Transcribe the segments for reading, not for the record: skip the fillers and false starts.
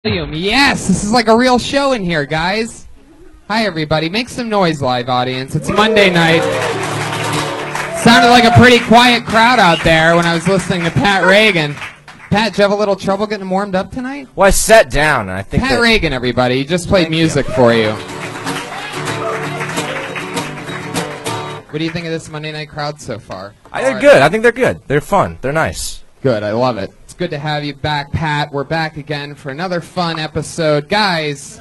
Yes, this is like a real show in here, guys. Hi, everybody. Make some noise, live audience. It's Monday night. Sounded like a pretty quiet crowd out there when I was listening to Pat Reagan. Pat, did you have a little trouble getting warmed up tonight? Well, I sat down, and I think Pat Reagan, everybody. He just played music for you. What do you think of this Monday night crowd so far? They're good. I think they're good. They're fun. They're nice. Good. I love it. It's good to have you back, Pat. We're back again for another fun episode. Guys,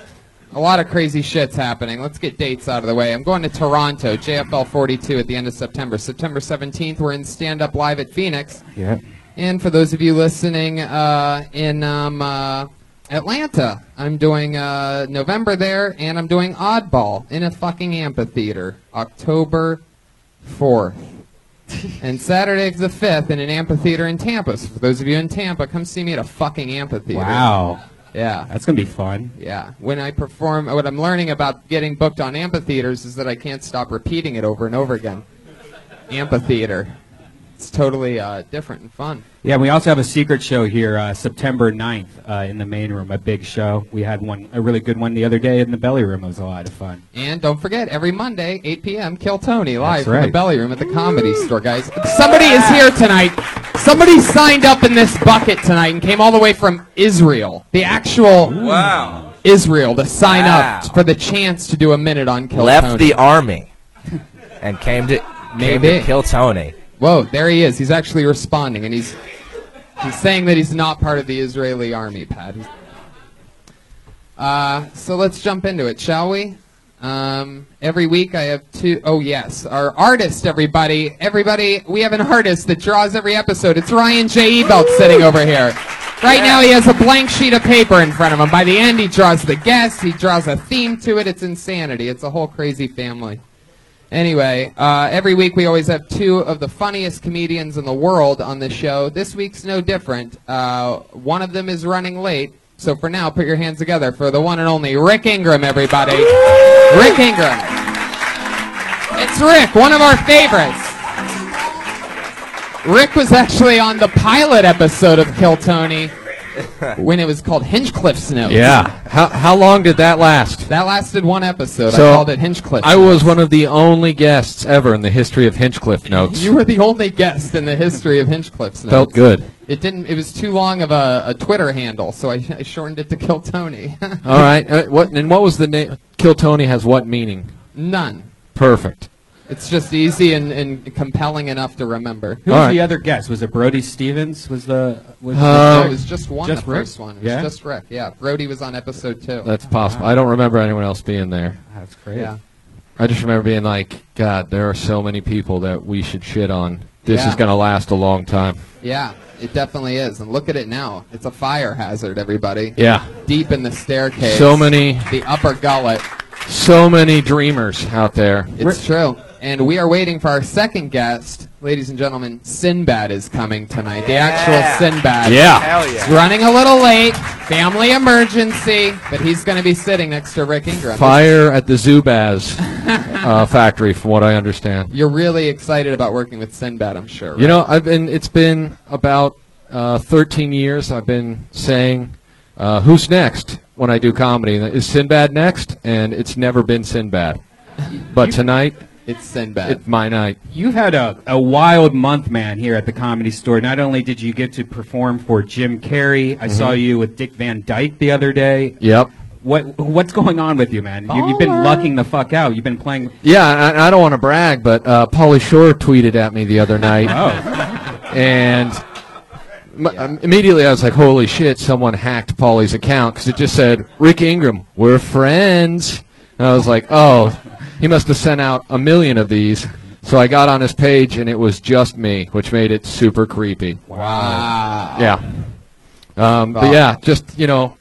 a lot of crazy shit's happening. Let's get dates out of the way. I'm going to Toronto, JFL 42 at the end of September. September 17th, we're in Stand Up Live at Phoenix. Yeah. And for those of you listening in Atlanta, I'm doing November there, and I'm doing Oddball in a fucking amphitheater, October 4th. And Saturday the 5th in an amphitheater in Tampa. So for those of you in Tampa, come see me at a fucking amphitheater. Wow. Yeah. That's going to be fun. Yeah. When I perform, what I'm learning about getting booked on amphitheaters is that I can't stop repeating it over and over again. Amphitheater. It's totally different and fun. Yeah, we also have a secret show here September 9th in the main room, a big show. We had a really good one the other day in the belly room. It was a lot of fun. And don't forget, every Monday, 8 p.m., Kill Tony live That's from right. the belly room at the Comedy Store, guys. Somebody is here tonight. Somebody signed up in this bucket tonight and came all the way from Israel, the actual Israel, to sign up for the chance to do a minute on Kill Tony. Left the army and came to Kill Tony. Whoa, there he is. He's actually responding, and he's saying that he's not part of the Israeli army, Pat. So let's jump into it, shall we? Every week I have our artist, everybody. Everybody, we have an artist that draws every episode. It's Ryan J. Ebelt sitting over here. Right now he has a blank sheet of paper in front of him. By the end, he draws the guests. He draws a theme to it. It's insanity. It's a whole crazy family. Anyway, every week we always have two of the funniest comedians in the world on the show. This week's no different. One of them is running late, so for now, put your hands together for the one and only Rick Ingraham, everybody. Rick Ingraham. It's Rick, one of our favorites. Rick was actually on the pilot episode of Kill Tony when it was called Hinchcliffe's Notes. Yeah. How long did that last? That lasted one episode. So, I called it Hinchcliffe's I Notes. was one of the only guests ever in the history of Hinchcliffe Notes. You were the only guest in the history of Hinchcliffe's Notes. Felt good. It was too long of a Twitter handle, so I shortened it to Kill Tony. All right. What was the name? Kill Tony has what meaning? None. Perfect. It's just easy and compelling enough to remember. Who was the other guest? Was it Brody Stevens? No, it was just one, just the Rick? first one. It Yeah? was just Rick. Yeah, Brody was on episode 2. That's possible. I don't remember anyone else being there. That's great. Yeah. I just remember being like, God, there are so many people that we should shit on. This Yeah. is going to last a long time. Yeah, it definitely is. And look at it now. It's a fire hazard, everybody. Yeah. Deep in the staircase. So many. The upper gullet. So many dreamers out there. It's true. And we are waiting for our second guest. Ladies and gentlemen, Sinbad is coming tonight. The actual Sinbad. Yeah. Hell yeah. He's running a little late. Family emergency. But he's going to be sitting next to Rick Ingraham. Fire at the Zubaz factory, from what I understand. You're really excited about working with Sinbad, I'm sure. Right? You know, it's been about 13 years I've been saying, who's next when I do comedy? Is Sinbad next? And it's never been Sinbad. But tonight, it's Sinbad. it's my night. You've had a wild month, man, here at the Comedy Store. Not only did you get to perform for Jim Carrey, I saw you with Dick Van Dyke the other day. Yep. What's going on with you, man? You've been lucking the fuck out. You've been playing. Yeah, I don't want to brag, but Pauly Shore tweeted at me the other night. And immediately I was like, holy shit, someone hacked Paulie's account, because it just said, Rick Ingraham, we're friends. And I was like, oh, he must have sent out 1 million of these. So I got on his page, and it was just me, which made it super creepy. Wow. Yeah. But yeah, just, you know,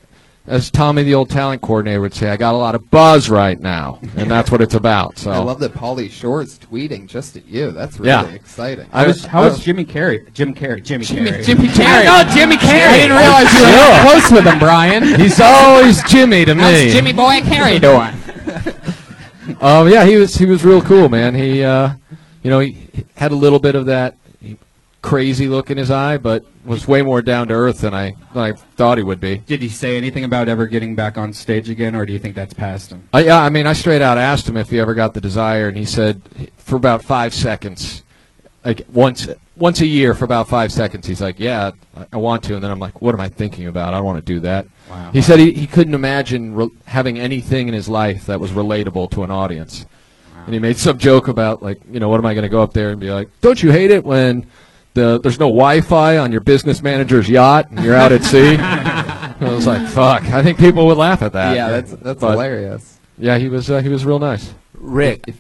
as Tommy, the old talent coordinator, would say, I got a lot of buzz right now, and that's what it's about. So I love that Pauly Shore is tweeting just at you. That's really exciting. How was Jimmy Carrey? Jimmy Carrey. Jimmy Carrey. Carrey. Oh, Jimmy Carrey. I didn't realize you were close with him, Brian. he's always Jimmy to me. How's Jimmy Boy Carrey doing? Yeah, he was real cool, man. He, he had a little bit of that crazy look in his eye, but was way more down to earth than I thought he would be. Did he say anything about ever getting back on stage again, or do you think that's past him? Yeah, I mean, I straight out asked him if he ever got the desire, and he said for about 5 seconds, like once a year for about 5 seconds, he's like, yeah, I want to. And then I'm like, what am I thinking about? I don't want to do that. Wow. He said he couldn't imagine having anything in his life that was relatable to an audience. Wow. And he made some joke about, like, what am I going to go up there and be like, don't you hate it when there's no Wi-Fi on your business manager's yacht and you're out at sea? I was like, fuck. I think people would laugh at that. Yeah, that's hilarious. Yeah, he was real nice. Rick.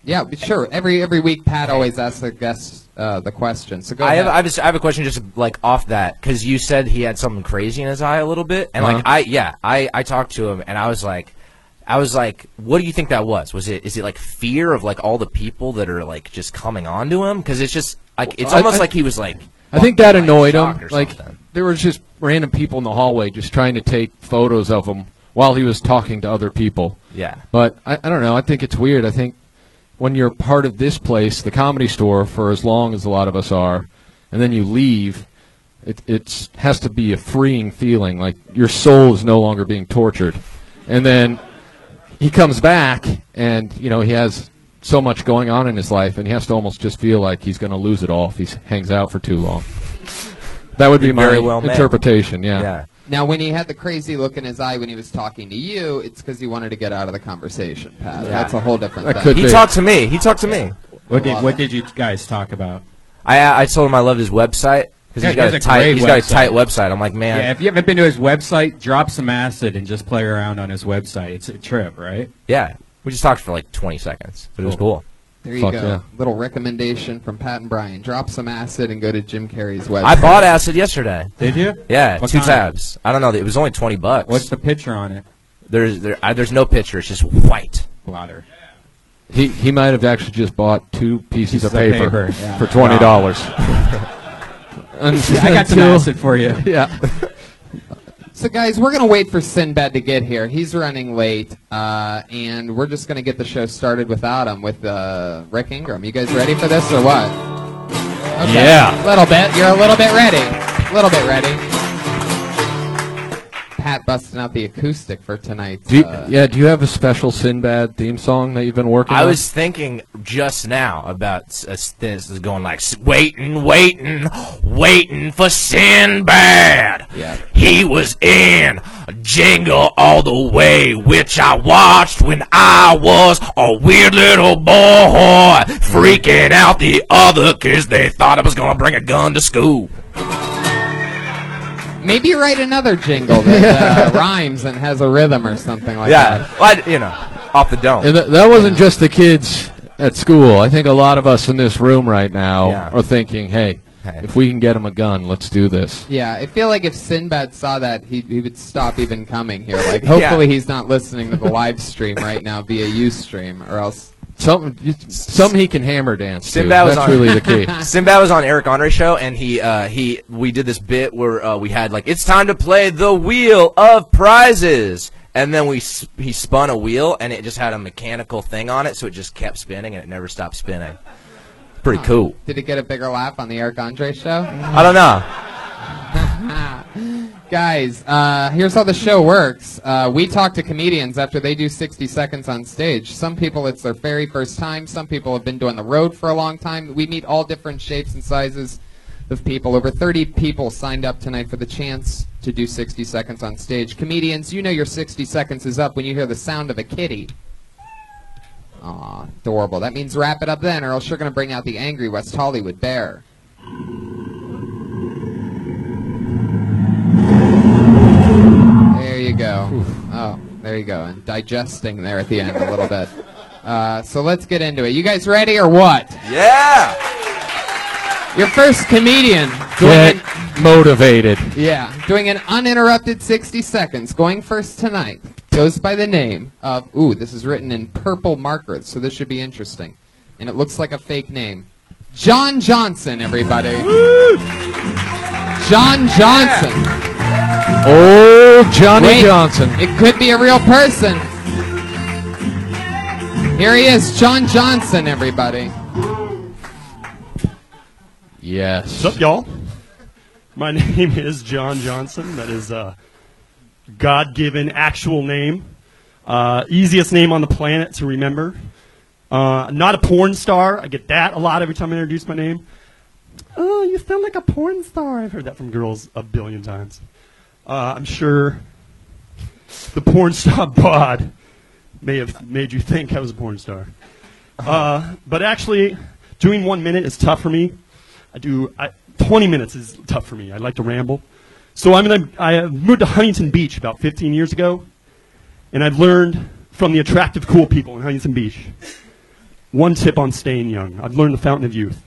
Yeah, sure. Every week, Pat always asks the guests the question. So go ahead. I have a question just like off that, because you said he had something crazy in his eye a little bit, and I talked to him and I was like, what do you think that was? Is it like fear of like all the people that are like just coming on to him? Because it's just like it's almost like he was like. I think that annoyed him. Like something. there was just random people in the hallway just trying to take photos of him while he was talking to other people. Yeah. But I don't know. I think it's weird. I think when you're part of this place, the Comedy Store, for as long as a lot of us are, and then you leave, it has to be a freeing feeling. Like your soul is no longer being tortured. And then he comes back, and he has so much going on in his life, and he has to almost just feel like he's going to lose it all if he hangs out for too long. That would be my interpretation. Yeah. Now, when he had the crazy look in his eye when he was talking to you, it's because he wanted to get out of the conversation, Pat. Yeah. That's a whole different thing. He talked to me. He talked to me. What did you guys talk about? I told him I loved his website. Because he's got a tight website. I'm like, man. Yeah, if you haven't been to his website, drop some acid and just play around on his website. It's a trip, right? Yeah. We just talked for like 20 seconds. But it was cool. There you go. Yeah. Little recommendation from Pat and Brian. Drop some acid and go to Jim Carrey's website. I bought acid yesterday. Did you? Yeah, what 2 tabs. I don't know. It was only $20. What's the picture on it? There's no picture. It's just white. Blotter. He might have actually just bought 2 pieces of paper yeah. for $20. I got some acid for you. Yeah. So, guys, we're going to wait for Sinbad to get here. He's running late, and we're just going to get the show started without him, with Rick Ingraham. You guys ready for this or what? Okay. Yeah. A little bit. You're a little bit ready. A little bit ready. Pat busting out the acoustic for tonight. Do you have a special Sinbad theme song that you've been working on? I was thinking just now about this is going like, waiting for Sinbad. Yeah. He was in Jingle All the Way, which I watched when I was a weird little boy, freaking out the other kids. They thought I was going to bring a gun to school. Maybe write another jingle that rhymes and has a rhythm or something like that. Yeah, well, off the dome. And that wasn't just the kids at school. I think a lot of us in this room right now are thinking, hey, if we can get him a gun, let's do this. Yeah, I feel like if Sinbad saw that, he would stop even coming here. Like, hopefully he's not listening to the live stream right now via Ustream, or else... Something he can hammer dance to. That's really the key. Sinbad was on Eric Andre's show, and we did this bit where we had like, it's time to play the wheel of prizes, and then he spun a wheel, and it just had a mechanical thing on it, so it just kept spinning, and it never stopped spinning. Pretty cool. Did it get a bigger laugh on the Eric Andre show? I don't know. Guys, here's how the show works. We talk to comedians after they do 60 seconds on stage. Some people, it's their very first time. Some people have been doing the road for a long time. We meet all different shapes and sizes of people. Over 30 people signed up tonight for the chance to do 60 seconds on stage. Comedians, you know your 60 seconds is up when you hear the sound of a kitty. Aw, adorable. That means wrap it up then, or else you're going to bring out the angry West Hollywood bear. There you go. Oh, there you go. And digesting there at the end a little bit. So let's get into it. You guys ready or what? Yeah! Your first comedian. Get motivated. Yeah. Doing an uninterrupted 60 seconds. Going first tonight. Goes by the name of... Ooh, this is written in purple markers, so this should be interesting. And it looks like a fake name. John Johnson, everybody. John Johnson. Oh, Johnny Johnson. It could be a real person. Here he is, John Johnson, everybody. Yes. What's up, y'all? My name is John Johnson. That is a God-given actual name. Easiest name on the planet to remember. Not a porn star. I get that a lot every time I introduce my name. Oh, you sound like a porn star. I've heard that from girls a billion times. I'm sure the porn star bod may have made you think I was a porn star. But actually, doing 1 minute is tough for me. 20 minutes is tough for me. I like to ramble. So I moved to Huntington Beach about 15 years ago, and I've learned from the attractive, cool people in Huntington Beach one tip on staying young. I've learned the fountain of youth.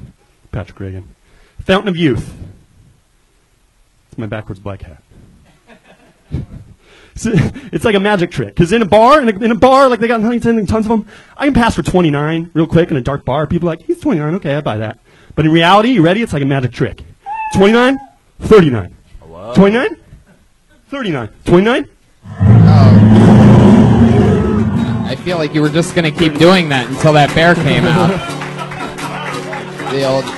Patrick Reagan. Fountain of youth. It's my backwards black hat. It's like a magic trick. Because in a bar like they got in Huntington, and tons of them, I can pass for 29 real quick in a dark bar. People are like, he's 29, okay, I buy that. But in reality, you ready? It's like a magic trick. 29, 39. Hello? 29, 39. 29? I feel like you were just going to keep doing that until that bear came out.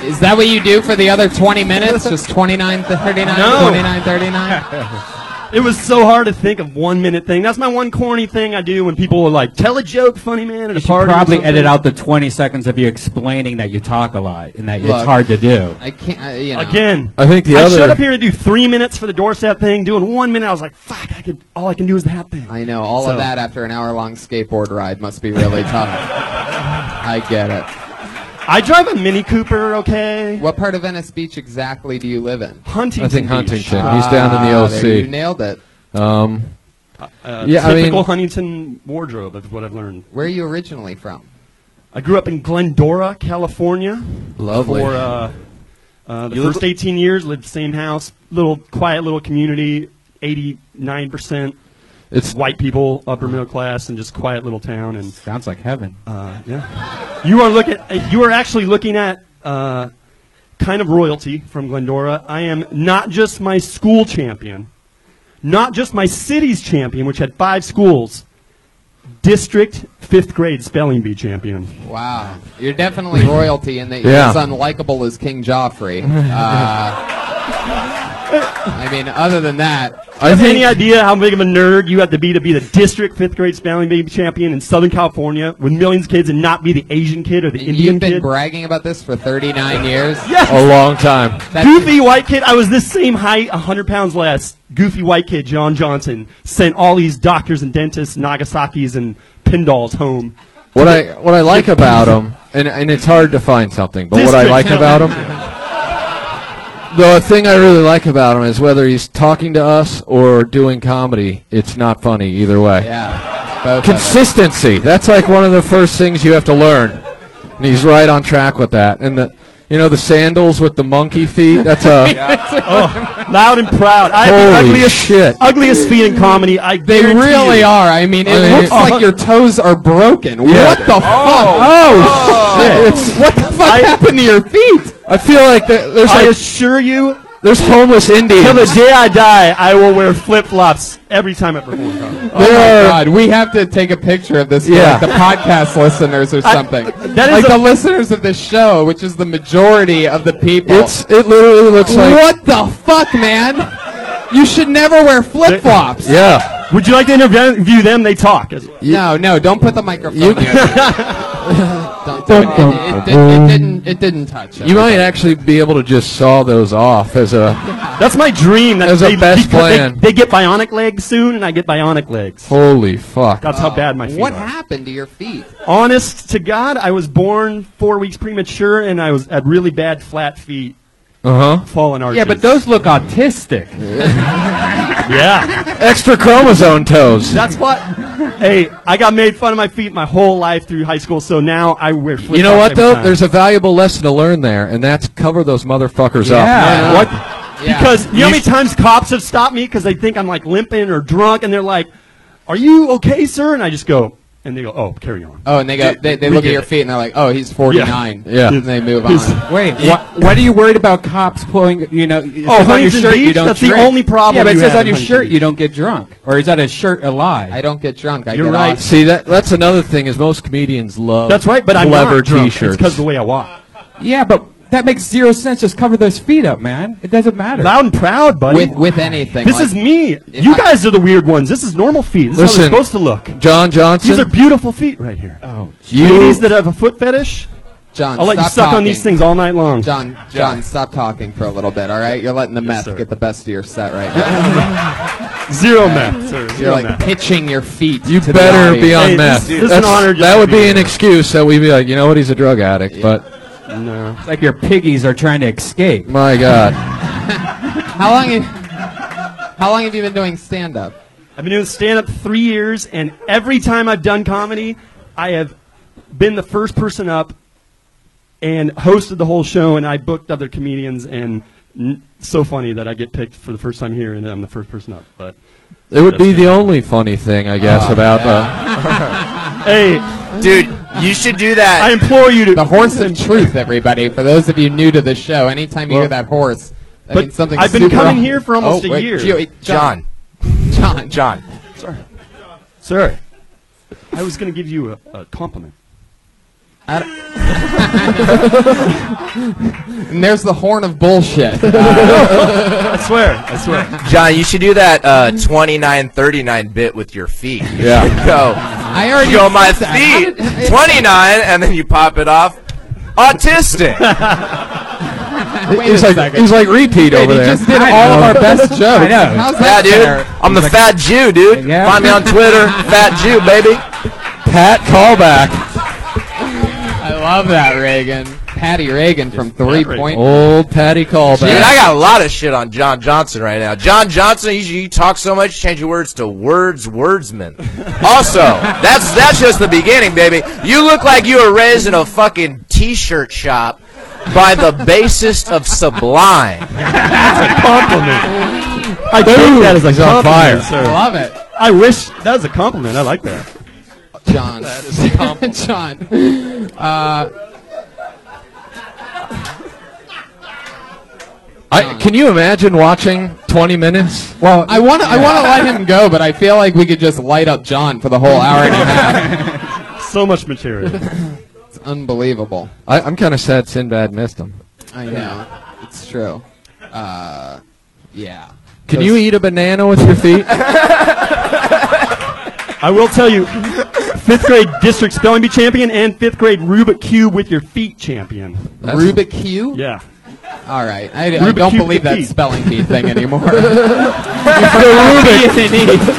Is that what you do for the other 20 minutes? Just 29, 39, No. 29, 39? It was so hard to think of 1 minute thing. That's my one corny thing I do when people are like, tell a joke, funny man, at a You should party. probably edit out the 20 seconds of you explaining that you talk a lot and that Look, it's hard to do. I can't, Again, I think I showed up here to do 3 minutes for the doorstep thing. Doing 1 minute, I was like, fuck, all I can do is that thing. I know, all of that after an hour-long skateboard ride must be really tough. I get it. I drive a Mini Cooper, okay? What part of Venice Beach exactly do you live in? Huntington I think Beach. Huntington. He's down in the OC. There, you nailed it. Typical Huntington wardrobe is what I've learned. Where are you originally from? I grew up in Glendora, California. Lovely. For the first 18 years, lived the same house, quiet little community, 89%. It's white people, upper middle class, and just quiet little town. And Sounds like heaven. yeah, you are actually looking at kind of royalty from Glendora. I am not just my school champion, not just my city's champion, which had 5 schools, district 5th grade spelling bee champion. Wow. You're definitely royalty in that you're Yeah. as unlikable as King Joffrey. I mean, other than that, I have any idea how big of a nerd you have to be the district 5th grade spelling bee champion in Southern California with millions of kids and not be the Asian kid or the Indian you've been kid? bragging about this for 39 years? Yes! A long time. Goofy white kid. I was this same height, 100 pounds less. Goofy white kid, John Johnson, sent all these doctors and dentists, Nagasaki's and Pindalls home. What I like about him, and it's hard to find something, but what I like about him, the thing I really like about him is whether he's talking to us or doing comedy, it's not funny either way. Yeah. Both Consistency. That's like one of the first things you have to learn. And he's right on track with that. And the sandals with the monkey feet, that's Loud and proud. I have the holy shit. ugliest feet in comedy. They really are. I mean, it looks like your toes are broken. Yeah. What the fuck? Shit. What the fuck happened to your feet? I feel like I assure you, there's homeless Indians. till the day I die, I will wear flip-flops every time I perform. Oh my God, we have to take a picture of this for Yeah. like, the podcast listeners or something. that is like the listeners of this show, which is the majority of the people. It literally looks like... What the fuck, man? You should never wear flip-flops. Yeah. Would you like to interview them? They talk. No, don't put the microphone You- here. Don't do it. It didn't touch. You might actually be able to just saw those off as a... That's my dream. As a best plan. They get bionic legs soon, and I get bionic legs. Holy fuck. That's how bad my feet What are. happened to your feet? Honest to God, I was born 4 weeks premature, and I had really bad flat feet, Uh-huh. fallen arches. Yeah, but those look autistic. Yeah. Extra chromosome toes. That's what... Hey, I got made fun of my feet my whole life through high school, so now I wear flip-flops. You know what, every though? time. There's a valuable lesson to learn there, and that's cover those motherfuckers up. Yeah. What? Yeah. Because you know how many times cops have stopped me because they think I'm like limping or drunk, and they're like, "Are you okay, sir?" And I just go, and they go, "Oh, carry on." Oh, and they go. They We look get at your it. feet and they're like, "Oh, he's 49." Yeah. And they move on. Wait, what are you worried about cops pulling, it says on your Huntington shirt you Beach? don't That's drink. the only problem Yeah, but it you says have on your in shirt Huntington you don't get drunk. Or is that a shirt a lie? I don't get drunk. I You're get right. off. See, that's another thing is most comedians love That's right, but I'm clever not drunk. T-shirts. It's because of the way I walk. Yeah, but that makes zero sense. Just cover those feet up, man. It doesn't matter. Loud and proud, buddy. With anything. This is me. You guys are the weird ones. This is normal feet. This is how they're supposed to look. John Johnson. These are beautiful feet right here. Oh, ladies that have a foot fetish, John, I'll let you stop suck talking. on these things all night long. John, stop talking for a little bit, all right? You're letting the meth sir. get the best of your set right now. Zero meth, sir. You're Zero like meth. pitching your feet. You to better the be on Hey, meth. this is an honor just That to would be be here. an excuse that we'd be like, you know what, he's a drug addict, but No. it's like your piggies are trying to escape. my God. How long have you been doing stand-up? I've been doing stand-up 3 years, and every time I've done comedy, I have been the first person up and hosted the whole show, and I booked other comedians, and so funny that I get picked for the first time here, and I'm the first person up. But It would be the only funny thing, I guess, about hey, Dude, you should do that. I implore you to. The horse of truth, everybody. For those of you new to the show, anytime you hear that horse, that But means something I've been super coming here for almost a wait, year. John. John. Sir, I was going to give you a compliment. And there's the horn of bullshit. I swear. John, you should do that 29-39 bit with your feet. Yeah. Go. I already Go my said that. feet. How did- 29, and then you pop it off. Autistic. Wait a second. he's like repeat Wait, over he there. just did all of our best jokes. I know. How's Yeah, that dude. fair? I'm the fat Jew, dude. Yeah. Find me on Twitter, fat Jew, baby. Pat callback. I love that, Reagan. Patty Reagan from 3 Point. Old Patty callback. Dude, I got a lot of shit on John Johnson right now. John Johnson, you talk so much, change your words to wordsman. Also, that's just the beginning, baby. You look like you were raised in a fucking t-shirt shop by the bassist of Sublime. Compliment. I take that as a he's on compliment, fire. I sir. love it. I wish that was a compliment. I like that. John. John. Can you imagine watching 20 minutes? Well, I want to let him go, but I feel like we could just light up John for the whole hour and a half. So much material. It's unbelievable. I'm kind of sad Sinbad missed him. I know. It's true. Yeah. Can you eat a banana with your feet? I will tell you, 5th grade district spelling bee champion and 5th grade Rubik Cube with your feet champion. Rubik Cube? Yeah. All right. I Rubik don't Cube believe that defeat. spelling bee thing anymore. The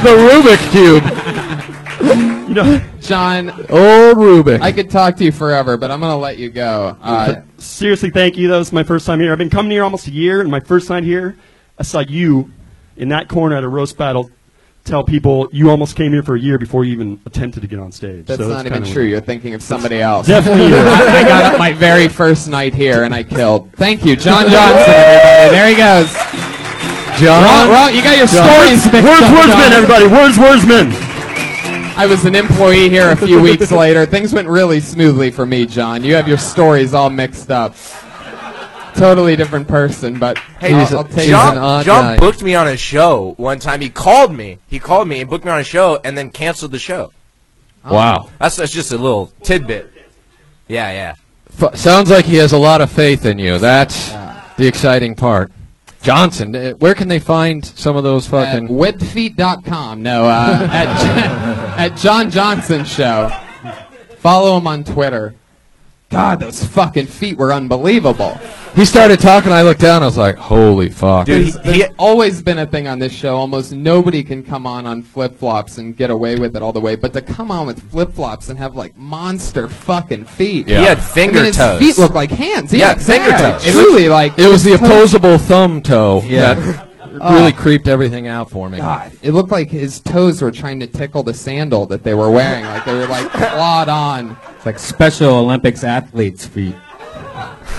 Rubik Cube. You know, John, Old Rubik. I could talk to you forever, but I'm going to let you go. seriously, thank you. That was my first time here. I've been coming here almost a year, and my first night here, I saw you in that corner at a roast battle tell people you almost came here for a year before you even attempted to get on stage. That's So not even kinda true. weird. You're thinking of somebody else. Definitely you. I got up my very first night here, and I killed. Thank you, John Johnson, everybody. There he goes. John. Well, you got your stories mixed Words, up, wordsman, John. everybody. Wordsman. I was an employee here a few weeks later. Things went really smoothly for me, John. You have your stories all mixed up. Totally different person, but Hey, I'll take He's an it. odd John guy. booked me on a show one time. He called me and booked me on a show and then canceled the show. Wow. That's just a little tidbit. Yeah. Sounds like he has a lot of faith in you. That's the exciting part. Johnson, where can they find some of those At fucking... webfeet.com. No, at John Johnson Show. Follow him on Twitter. God, those fucking feet were unbelievable. He started talking, I looked down, I was like, holy fuck. Dude, There's always been a thing on this show. Almost nobody can come on flip-flops and get away with it all the way. But to come on with flip-flops and have, like, monster fucking feet. Yeah. He had finger his toes. feet look like hands. Yeah, exactly. finger toes. It really, like... It was the his toes- opposable thumb toe Yeah. that really creeped everything out for me. God, it looked like his toes were trying to tickle the sandal that they were wearing. Like, they were, like, clawed on. It's like Special Olympics athletes' feet.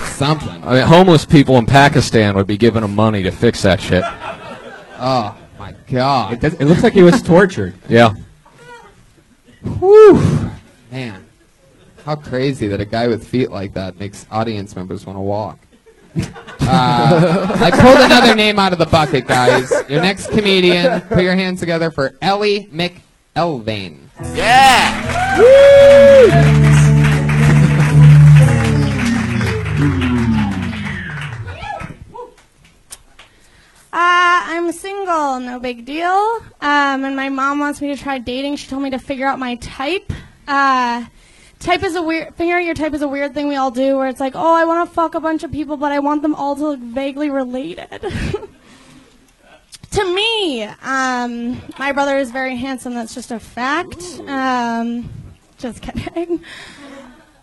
Something. I mean, homeless people in Pakistan would be giving him money to fix that shit. Oh, my God. It looks like he was tortured. Yeah. Whew. Man, how crazy that a guy with feet like that makes audience members want to walk. I pulled another name out of the bucket, guys. Your next comedian, put your hands together for Ellie McElveen. Yeah. I'm single, no big deal. And my mom wants me to try dating. She told me to figure out my type. Figuring out your type is a weird thing we all do, where it's like, oh, I want to fuck a bunch of people, but I want them all to look vaguely related. To me, my brother is very handsome. That's just a fact. Just kidding.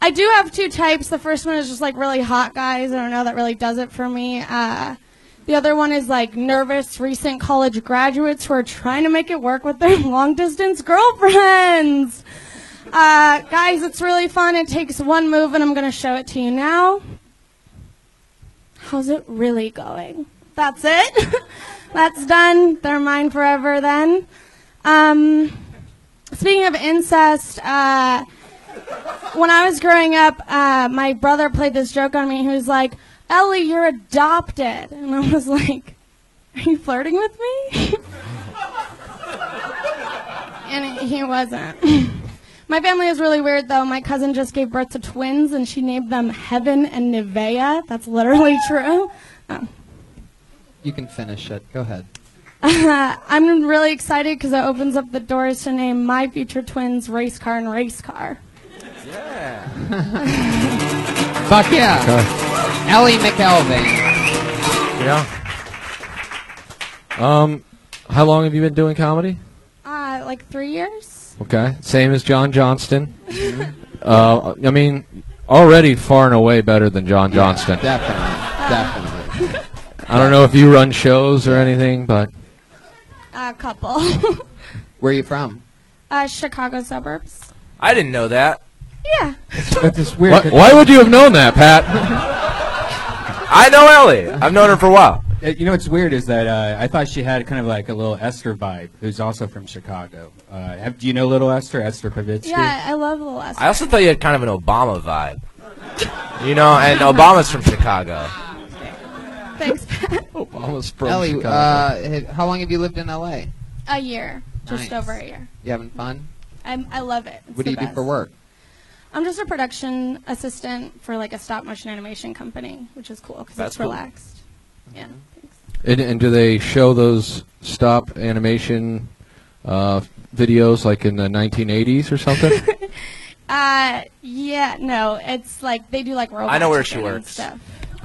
I do have 2 types. The first one is just like really hot guys. I don't know, that really does it for me. The other one is like nervous recent college graduates who are trying to make it work with their long-distance girlfriends. Guys, it's really fun. It takes one move, and I'm going to show it to you now. How's it really going? That's it. That's done. They're mine forever then. Speaking of incest, when I was growing up, my brother played this joke on me. He was like, Ellie, you're adopted. And I was like, are you flirting with me? And he wasn't. My family is really weird, though. My cousin just gave birth to twins, and she named them Heaven and Nevea. That's literally true. Oh. You can finish it. Go ahead. I'm really excited because it opens up the doors to name my future twins Race Car and Race Car. Yeah. Fuck yeah. Okay. Ellie McElveen. Yeah. How long have you been doing comedy? Like 3 years. Okay. Same as John Johnston. I mean, already far and away better than John Johnston. Definitely. I don't know if you run shows or anything, but... A couple. Where are you from? Chicago suburbs. I didn't know that. Yeah. It's weird. Why would you have known that, Pat? I know Ellie. I've known her for a while. You know what's weird is that I thought she had kind of like a little Esther vibe, who's also from Chicago. Do you know Little Esther Pavitsky? Yeah, I love Little Esther. I also thought you had kind of an Obama vibe. You know, and Obama's from Chicago. Thanks, Pat. Obama's from Ellie, Chicago. how long have you lived in L.A.? A year. Just Nice. over a year. You having fun? I love it. It's What do the you do best. for work? I'm just a production assistant for like a stop motion animation company, which is cool because That's it's cool. relaxed. Yeah. Thanks. And do they show those stop animation videos like in the 1980s or something? Yeah, no, it's like they do like robot I know where she chicken and works. stuff.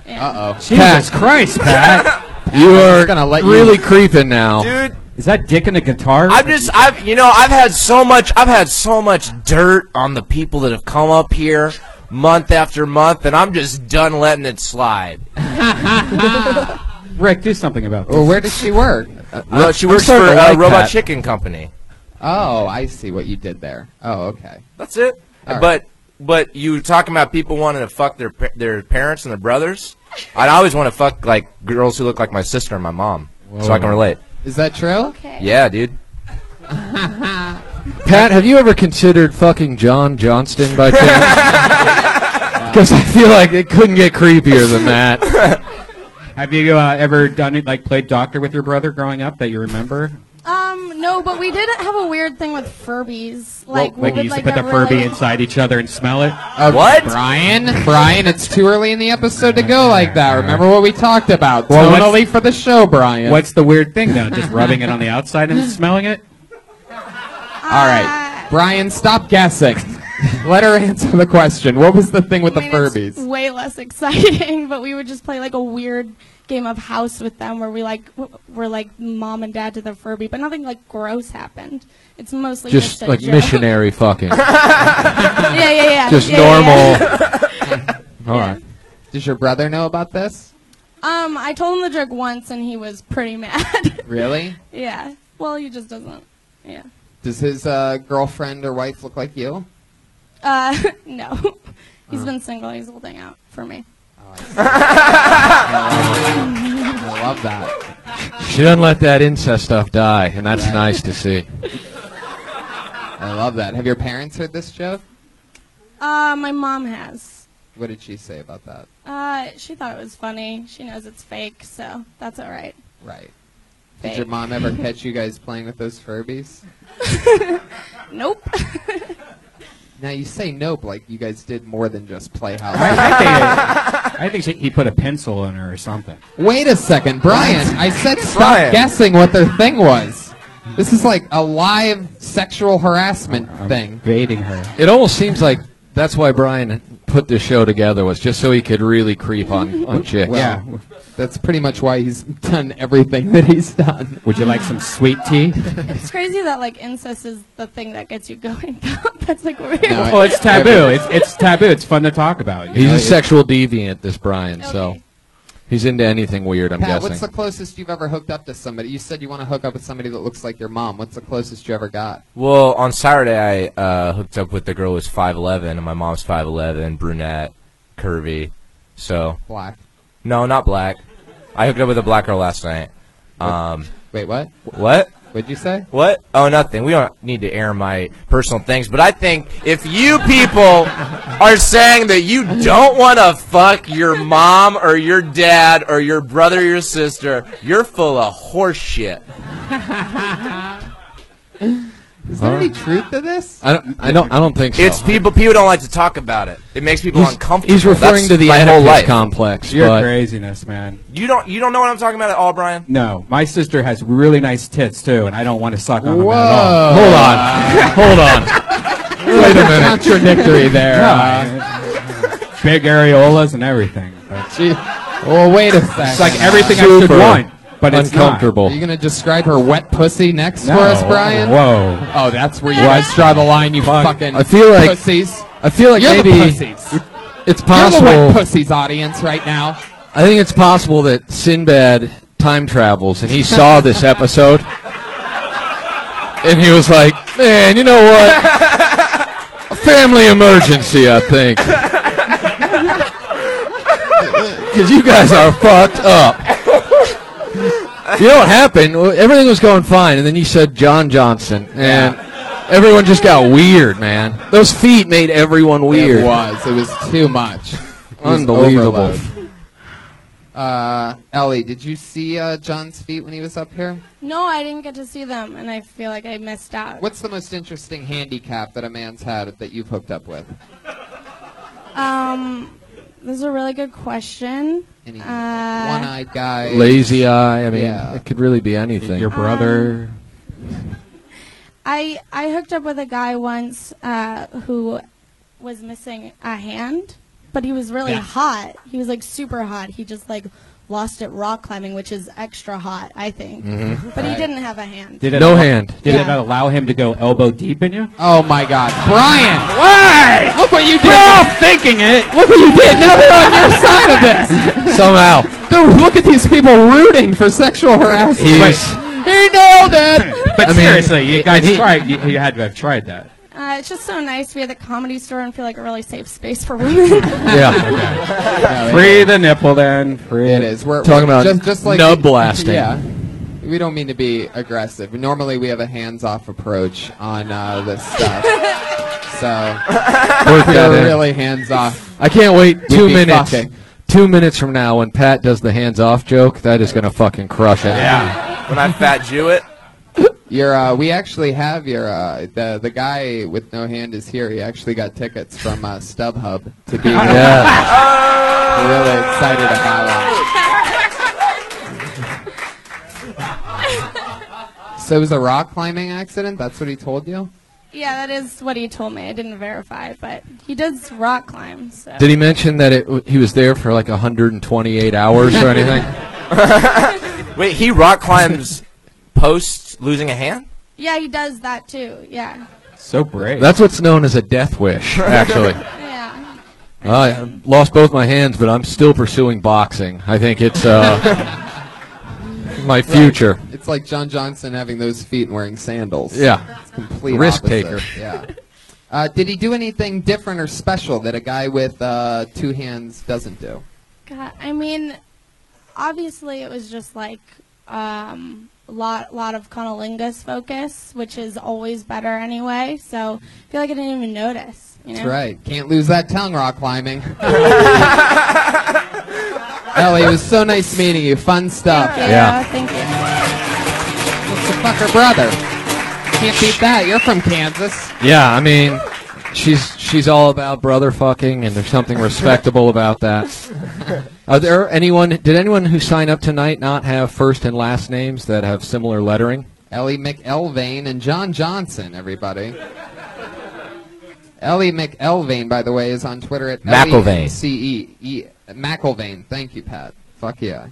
Yeah. Uh-oh. Jesus Christ, Pat! You are gonna let you- really creeping now. Dude, Is that dick in the guitar? I've had so much dirt on the people that have come up here month after month, and I'm just done letting it slide. Rick, do something about this. Well, where does she work? She works for starting to a like robot that. chicken company. Oh, I see what you did there. Oh, okay. That's it. All right. But you talking about people wanting to fuck their parents and their brothers? I always want to fuck like girls who look like my sister and my mom, so I can relate. Is that true? Okay. Yeah, dude. Pat, have you ever considered fucking John Johnston by chance? Because I feel like it couldn't get creepier than that. Have you ever done it, like played doctor with your brother growing up that you remember? No, but we did have a weird thing with Furbies. Like, we Like you would used like to put the get Furby really- inside each other and smell it? What? Brian, it's too early in the episode to go like that. Remember what we talked about. Well, what's- Totally for the show, Brian. What's the weird thing, though? Just rubbing it on the outside and smelling it? All right. Brian, stop guessing. Let her answer the question. What was the thing with I the mean, it's Furbies? way less exciting, but we would just play like a weird game of house with them where we're like mom and dad to the Furby, but nothing like gross happened. It's mostly Just a like joke. missionary fucking. Yeah. Just Yeah, normal. All Yeah. right. Does your brother know about this? I told him the joke once and he was pretty mad. Really? Yeah. Well, he just doesn't. Yeah. Does his girlfriend or wife look like you? No. He's been single. He's holding out for me. I love that. She doesn't let that incest stuff die, and that's nice to see. I love that. Have your parents heard this joke? My mom has. What did she say about that? She thought it was funny. She knows it's fake, so that's all right. Right. Did Fake. your mom ever catch you guys playing with those Furbies? Nope. Now you say nope like you guys did more than just play house. I think he put a pencil in her or something. Wait a second, Brian. I said stop Brian. guessing what their thing was. This is like a live sexual harassment thing. Baiting her. It almost seems like that's why Brian put this show together, was just so he could really creep on chicks. Well, Yeah. that's pretty much why he's done everything that he's done. Would you like some sweet tea? It's crazy that like incest is the thing that gets you going. That's like weird. No, Well, it's taboo. It's taboo. It's fun to talk about. you He's know? a sexual deviant, this Brian, so Okay. he's into anything weird, I'm Pat, guessing. what's the closest you've ever hooked up to somebody? You said you want to hook up with somebody that looks like your mom. What's the closest you ever got? Well, on Saturday, I hooked up with the girl who was 5'11", and my mom's 5'11", brunette, curvy. So, Black. no, not black. I hooked up with a black girl last night. Wait, what? What? What'd you say? What? Oh, nothing. We don't need to air my personal things, but I think if you people are saying that you don't want to fuck your mom or your dad or your brother or your sister, you're full of horse shit. Is there any truth to this? I don't think so. It's people don't like to talk about it. It makes people uncomfortable. He's referring That's to the my whole Oedipus life. complex. You're but craziness, man. You don't know what I'm talking about at all, Brian? No, my sister has really nice tits too, and I don't want to suck on them Whoa. at all. Hold on. Wait a minute. Contradictory there. Big areolas and everything. But Well, wait a second. it's like everything I Super should want, but it's uncomfortable. Are you going to describe her wet pussy next not. for us, Brian? Whoa. Oh, that's where you guys draw the line, you fucking I feel like pussies. I feel like You're maybe the pussies. it's You're the wet possible. pussies audience right now. I think it's possible that Sinbad time travels and he saw this episode and he was like, "Man, you know what? A family emergency, I think." Because you guys are fucked up. You know what happened? Everything was going fine, and then you said John Johnson, and everyone just got weird, man. Those feet made everyone weird. It was too much. It was Unbelievable. overload. Ellie, did you see John's feet when he was up here? No, I didn't get to see them, and I feel like I missed out. What's the most interesting handicap that a man's had that you've hooked up with? This is a really good question. Any one-eyed guy? Lazy eye. I mean, Yeah. it could really be anything. Your brother. I hooked up with a guy once who was missing a hand, but he was really hot. He was like super hot. He just like lost it rock climbing, which is extra hot, I think. But he didn't have a hand. Did it No hand. Did it Yeah. allow him to go elbow deep in you? Oh my God, Brian! Why? Look what you did! We're all thinking it. Look what you did! Now they're on your side of this. Somehow. Dude, look at these people rooting for sexual harassment. He nailed it. But I mean, seriously, you guys he- tried. You had to have tried that. It's just so nice to be at the Comedy Store and feel like a really safe space for women. Yeah. Free the nipple, then. Free It is. We're Talking about just like nub blasting. Yeah. We don't mean to be aggressive. Normally we have a hands-off approach on this stuff. So Work that we're in. really hands-off. I can't wait We'd 2 be minutes. fucking. 2 minutes from now, when Pat does the hands-off joke, that is going to fucking crush it. Yeah. When I fat Jew it. We actually have the guy with no hand is here. He actually got tickets from StubHub to be here. Yeah. We're really excited about it. So it was a rock climbing accident? That's what he told you? Yeah, that is what he told me. I didn't verify, but he does rock climb. So. Did he mention that he was there for like 128 hours or anything? Wait, he rock climbs post losing a hand? Yeah, he does that too. Yeah. So brave. That's what's known as a death wish, actually. Yeah. I lost both my hands, but I'm still pursuing boxing. I think it's my future. It's like John Johnson having those feet and wearing sandals. Yeah. It's complete Risk opposite. taker. Yeah. Did he do anything different or special that a guy with 2 hands doesn't do? God, I mean, obviously it was just like lot of cunnilingus focus, which is always better anyway. So I feel like I didn't even notice. You know? That's right. Can't lose that tongue rock climbing. Ellie, it was so nice meeting you. Fun stuff. Yeah. Thank you. What's the fucker brother? Can't beat that. You're from Kansas. Yeah, I mean, she's she's all about brother fucking, and there's something respectable about that. Did anyone who signed up tonight not have first and last names that have similar lettering? Ellie McElveen and John Johnson, everybody. Ellie McElveen, by the way, is on Twitter at McElveen. McElveen. Thank you, Pat. Fuck yeah.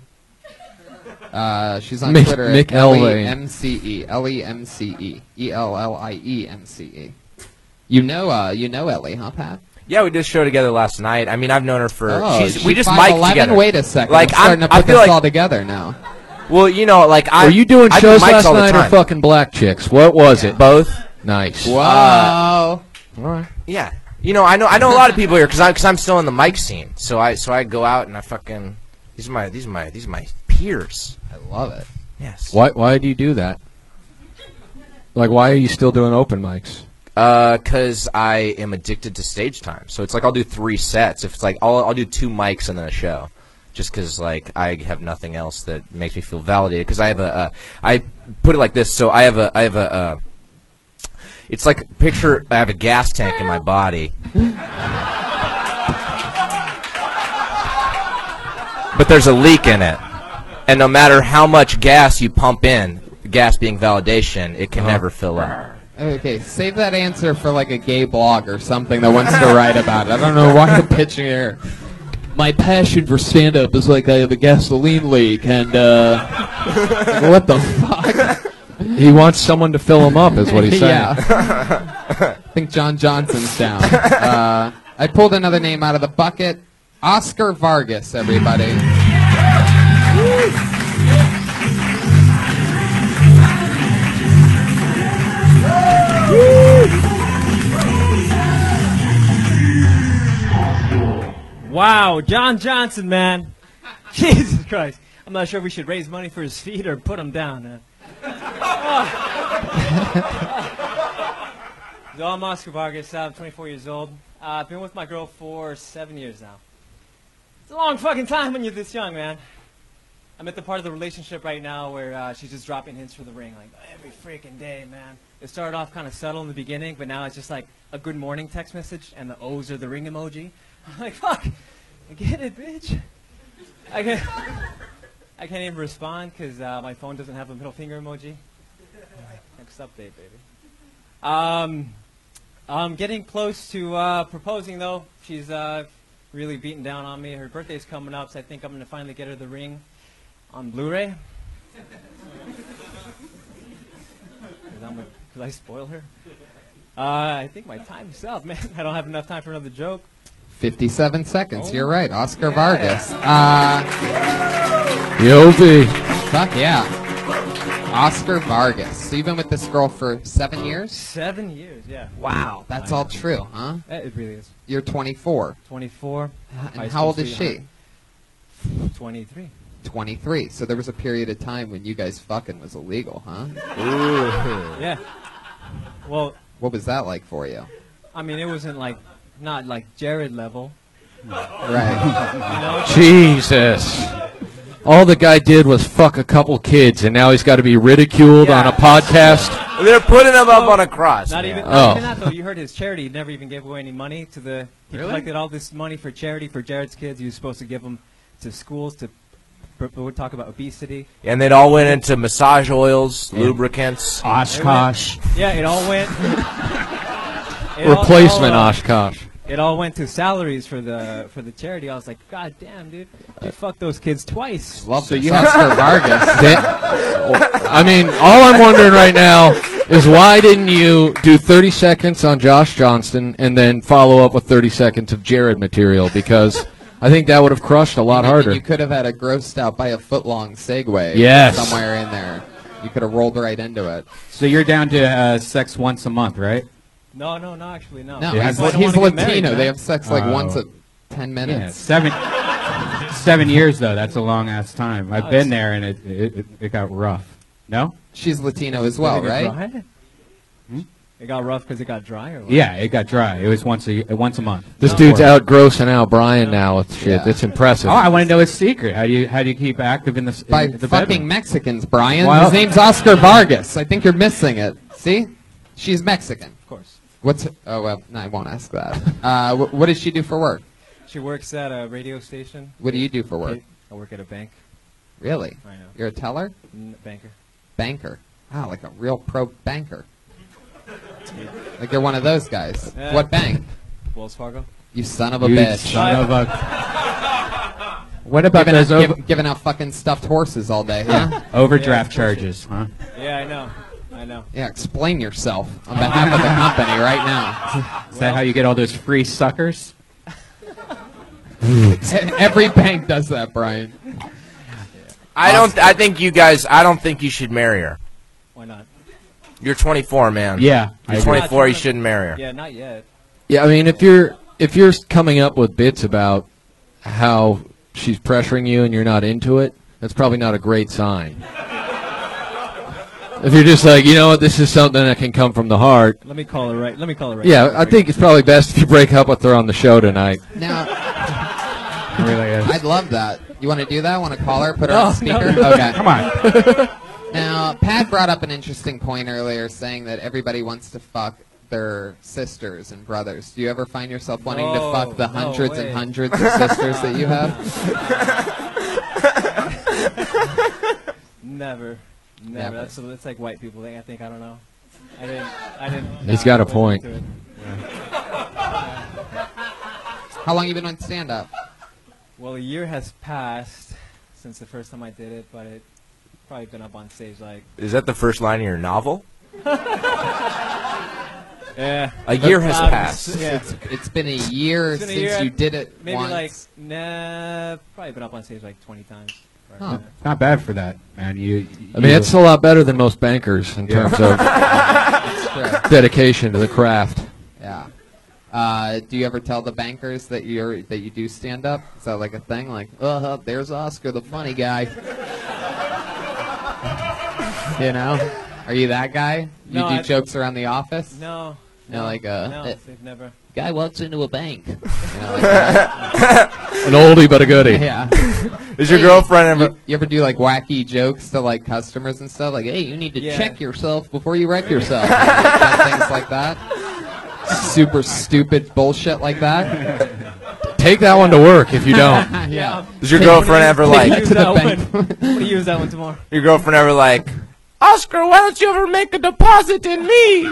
She's on Mick- Twitter Mick at Ellie. LEMCE. LEMCE. ELLIEMCE. You know Ellie, huh, Pat? Yeah, we did a show together last night. I mean, I've known her for. We just 5'11". mic'd together. Wait a second. Like, I'm starting to I put feel this like- all together now. Well, you know, like I. Were you doing I do shows mics last all the night or time. fucking black chicks? What was it? Both. Nice. Whoa. All right. Yeah. You know, I know a lot of people here because I'm still in the mic scene. So I go out and I fucking these are my peers. I love it. Yes. Why do you do that? Like, why are you still doing open mics? Because I am addicted to stage time. So it's like I'll do 3 sets. If it's like I'll do 2 mics and then a show, just because like I have nothing else that makes me feel validated. Because I have I put it like this. So I have a. It's like picture I have a gas tank in my body. But there's a leak in it. And no matter how much gas you pump in, gas being validation, it can never fill up. Okay, save that answer for like a gay blog or something that wants to write about it. I don't know why you're pitching here. My passion for stand-up is like I have a gasoline leak, and like, what the fuck? He wants someone to fill him up, is what he's saying. Yeah. I think John Johnson's down. I pulled another name out of the bucket. Oscar Vargas, everybody. Wow, John Johnson, man. Jesus Christ. I'm not sure if we should raise money for his feet or put him down. So I'm Oscar Vargas. I'm 24 years old. I've been with my girl for 7 years now. It's a long fucking time when you're this young, man. I'm at the part of the relationship right now where she's just dropping hints for the ring, like every freaking day, man. It started off kind of subtle in the beginning, but now it's just like a good morning text message, and the O's are the ring emoji. I'm like, fuck, I get it, bitch. I can't even respond because my phone doesn't have a middle finger emoji. Next update, baby. I'm getting close to proposing, though. She's really beating down on me. Her birthday's coming up, so I think I'm going to finally get her the ring on Blu-ray. Could I spoil her? I think my time's up, man. I don't have enough time for another joke. 57 seconds. You're right. Oscar Vargas. Yo, V. Fuck yeah. Oscar Vargas. So you've been with this girl for 7 years? 7 years, yeah. Wow. That's all true, huh? It really is. You're 24. 24. And how old is she? 23. 23. So there was a period of time when you guys fucking was illegal, huh? Yeah. Well, what was that like for you? I mean, it wasn't like, not like Jared level. Right. Jesus. All the guy did was fuck a couple kids, and now he's got to be ridiculed on a podcast. They're putting him up on a cross. Not man. even that, though. You heard his charity. He never even gave away any money to the... He collected all this money for charity for Jared's kids. He was supposed to give them to schools to... We'll talk about obesity. And they all went into massage oils, lubricants. Oshkosh. Yeah, it all went... Replacement Oshkosh. It all went to salaries for the charity. I was like, God damn, dude, you fucked those kids twice. Love so you Oscar Vargas. I mean, all I'm wondering right now is why didn't you do 30 seconds on Josh Johnston and then follow up with 30 seconds of Jared material? Because I think that would have crushed a lot harder. You could have had a grossed out by a foot-long segue somewhere in there. You could have rolled right into it. So you're down to sex once a month, right? No, actually, no. No, Yeah. he's I don't wanna get Latino. married, They have sex like once at 10 Yeah, minutes. 7 years, though. That's a long-ass time. I've been there, and it got rough. No? She's Latino as well, Did it get right? dry? It got rough because it got dry, or what? Yeah, it got dry. It was once a month. This dude's out grossing out Brian now with shit. Yeah. It's impressive. Oh, I want to know his secret. How do you keep active in the By in the fucking bedroom? Mexicans, Brian. Well- His name's Oscar Vargas. I think you're missing it. See? She's Mexican. Of course. Oh, well, no, I won't ask that. What does she do for work? She works at a radio station. What do you do for work? I work at a bank. Really? I know. You're a teller? Banker. Banker. Wow, like a real pro banker. Like you're one of those guys. What bank? Wells Fargo. You son of a bitch. Son of a... What about giving out fucking stuffed horses all day, huh? Overdraft charges, huh? Yeah, I know. I know. Yeah, explain yourself on behalf of the company right now. Is that how you get all those free suckers? Every bank does that, Brian. I think you guys. I don't think you should marry her. Why not? You're 24, man. Yeah. You're 24. You shouldn't marry her. Yeah, not yet. Yeah, I mean, if you're coming up with bits about how she's pressuring you and you're not into it, that's probably not a great sign. If you're just like, you know what, this is something that can come from the heart. Let me call her right. Yeah, I think it's probably best if you break up with her on the show tonight. Now, It really is. I'd love that. You want to do that? Want to call her? Put her on speaker? No. Okay. Come on. Now, Pat brought up an interesting point earlier, saying that everybody wants to fuck their sisters and brothers. Do you ever find yourself wanting to fuck the hundreds and hundreds of sisters that you have? Never. That's like white people. I think I don't know. I didn't. He's got a point. How long you been on stand-up? Well, a year has passed since the first time I did it, but it's probably been up on stage like. Is that the first line of your novel? Yeah. A year has passed. Yeah. It's been a year since you did it maybe once. probably been up on stage like 20 times. Huh. Not bad for that, man. I mean, it's a lot better than most bankers in terms of dedication to the craft. Yeah. Do you ever tell the bankers that you do stand up? Is that like a thing? Like, there's Oscar, the funny guy. You know? Are you that guy? You do jokes around the office? No. No, like they've never. Guy walks into a bank. You know, like that. An oldie but a goodie. Yeah. Is your girlfriend ever? You ever do like wacky jokes to like customers and stuff? Like, hey, you need to check yourself before you wreck yourself. Things like that. Super stupid bullshit like that. Take that one to work if you don't. Yeah. Does your girlfriend ever like? to the bank. I'm gonna use that one tomorrow. Your girlfriend ever like? Oscar, why don't you ever make a deposit in me?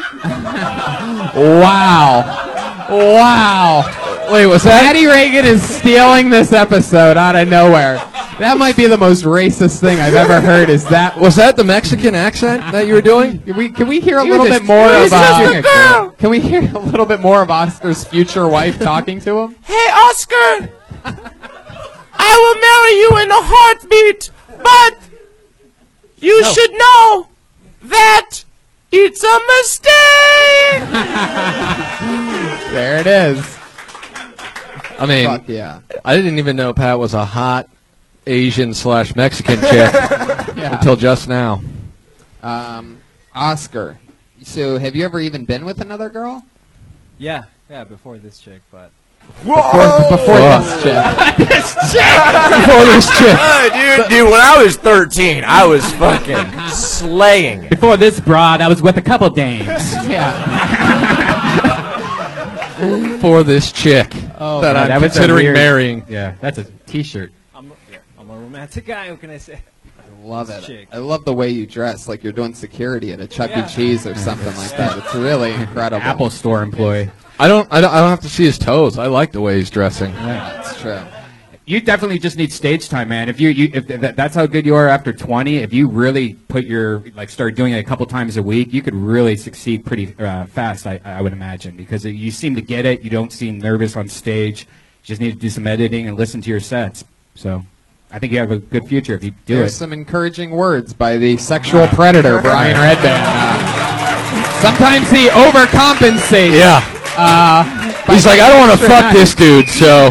Wow. Wait, was that? Eddie Reagan is stealing this episode out of nowhere. That might be the most racist thing I've ever heard. Was that the Mexican accent that you were doing? Can we hear a little bit more of Can we hear a little bit more of Oscar's future wife talking to him? Hey, Oscar, I will marry you in a heartbeat, but you should know that it's a mistake. There it is. I mean, Fuck yeah. I didn't even know Pat was a hot Asian/Mexican chick until just now. Oscar, so have you ever even been with another girl? Yeah, before this chick, but. Before this chick. Before this chick. Dude, when I was 13, I was fucking slaying it. Before this broad, I was with a couple dames. Yeah. For this chick that I'm considering marrying. Yeah, that's a T-shirt. I'm a romantic guy. What can I say? I love it. Chick. I love the way you dress, like you're doing security at a Chuck E. Cheese or something like that. It's really incredible. Apple Store employee. I don't have to see his toes. I like the way he's dressing. That's true. You definitely just need stage time, man. If that's how good you are after 20, if you really start doing it a couple times a week, you could really succeed pretty fast, I would imagine, because you seem to get it. You don't seem nervous on stage. You just need to do some editing and listen to your sets. So I think you have a good future if you do There's it. some encouraging words by the sexual predator, Brian Redband. Sometimes he overcompensates. Yeah. He's like, I don't want to fuck this dude, so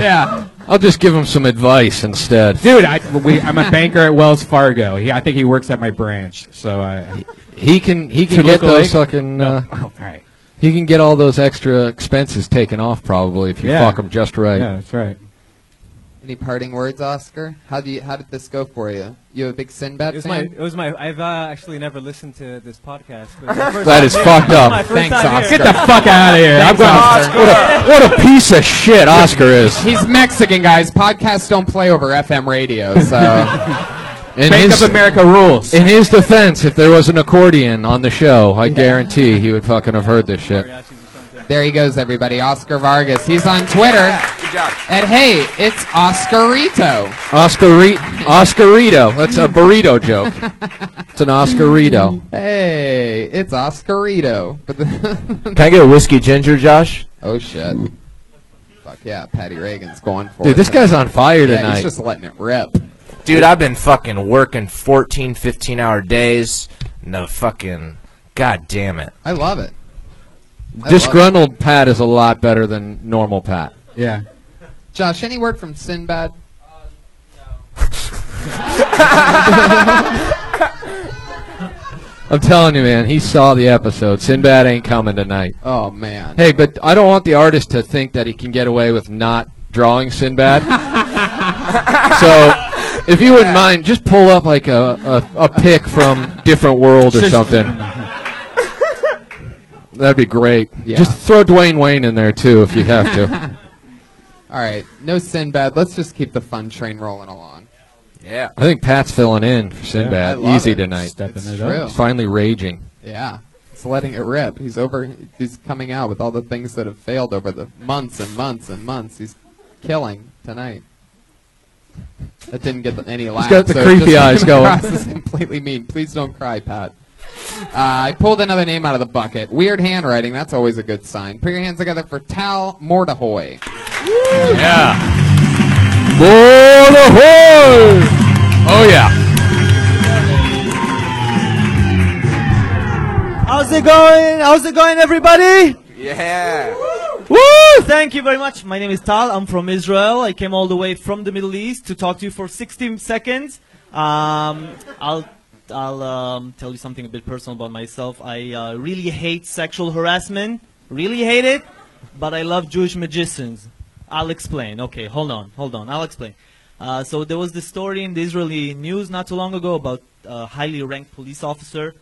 I'll just give him some advice instead. Dude, I'm a banker at Wells Fargo. I think he works at my branch. So he can get those fucking. all right. He can get all those extra expenses taken off probably if you fuck him just right. Yeah, that's right. Any parting words, Oscar? How did this go for you? You a big Sinbad fan? I've actually never listened to this podcast. That is fucked up. Thanks, Oscar. Get the fuck out of here. Thanks, Oscar. What a piece of shit Oscar is. He's Mexican, guys. Podcasts don't play over FM radio, so... Make up America rules. In his defense, if there was an accordion on the show, I guarantee he would fucking have heard this shit. There he goes, everybody. Oscar Vargas. He's on Twitter. Good job. And hey, it's Oscarito. Oscarito. That's a burrito joke. It's an Oscarito. Hey, it's Oscarito. Can I get a whiskey ginger, Josh? Oh, shit. Fuck yeah, Patty Reagan's going for it. Dude, this guy's on fire tonight. He's just letting it rip. Dude, I've been fucking working 14, 15-hour days. No fucking... God damn it. I love it. Disgruntled Pat is a lot better than normal Pat. Yeah. Josh, any word from Sinbad? I'm telling you, man, he saw the episode. Sinbad ain't coming tonight. Oh, man. Hey, but I don't want the artist to think that he can get away with not drawing Sinbad. So, if you wouldn't mind, just pull up like a pic from Different World or something. That'd be great. Yeah. Just throw Dwayne Wayne in there, too, if you have to. All right, no Sinbad. Let's just keep the fun train rolling along. Yeah. I think Pat's filling in for Sinbad. I love Easy it. tonight. Stepping it True. up. He's finally raging. Yeah, he's letting it rip. He's coming out with all the things that have failed over the months and months and months. He's killing tonight. That didn't get any laughs. got the so creepy just eyes came going. across as completely mean. Please don't cry, Pat. I pulled another name out of the bucket. Weird handwriting. That's always a good sign. Put your hands together for Tal Mordahoy. Yeah. Mordahoy! Oh, yeah. How's it going? How's it going, everybody? Yeah. Woo! Thank you very much. My name is Tal. I'm from Israel. I came all the way from the Middle East to talk to you for 60 seconds. I'll tell you something a bit personal about myself. I really hate sexual harassment. Really hate it. But I love Jewish magicians. I'll explain. Okay, hold on. I'll explain. So there was this story in the Israeli news not too long ago about a highly ranked police officer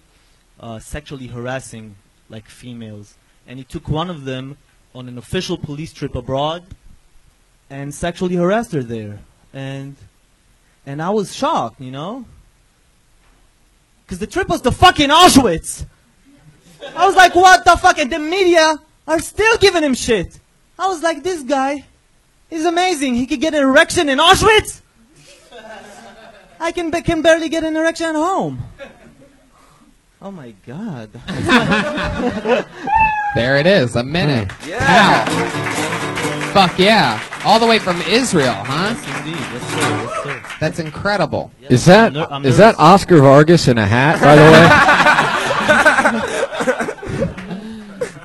sexually harassing like females. And he took one of them on an official police trip abroad and sexually harassed her there. And I was shocked, you know? Because the trip was to fucking Auschwitz. I was like, what the fuck? And the media are still giving him shit. I was like, this guy is amazing. He could get an erection in Auschwitz. I can barely get an erection at home. Oh my God. There it is. A minute. Yeah. Tal. Fuck yeah. All the way from Israel, huh? Yes, indeed. Yes, sir. Yes, sir. That's incredible. Yes. Is that I'm is that nervous. Oscar Vargas in a hat, by the way?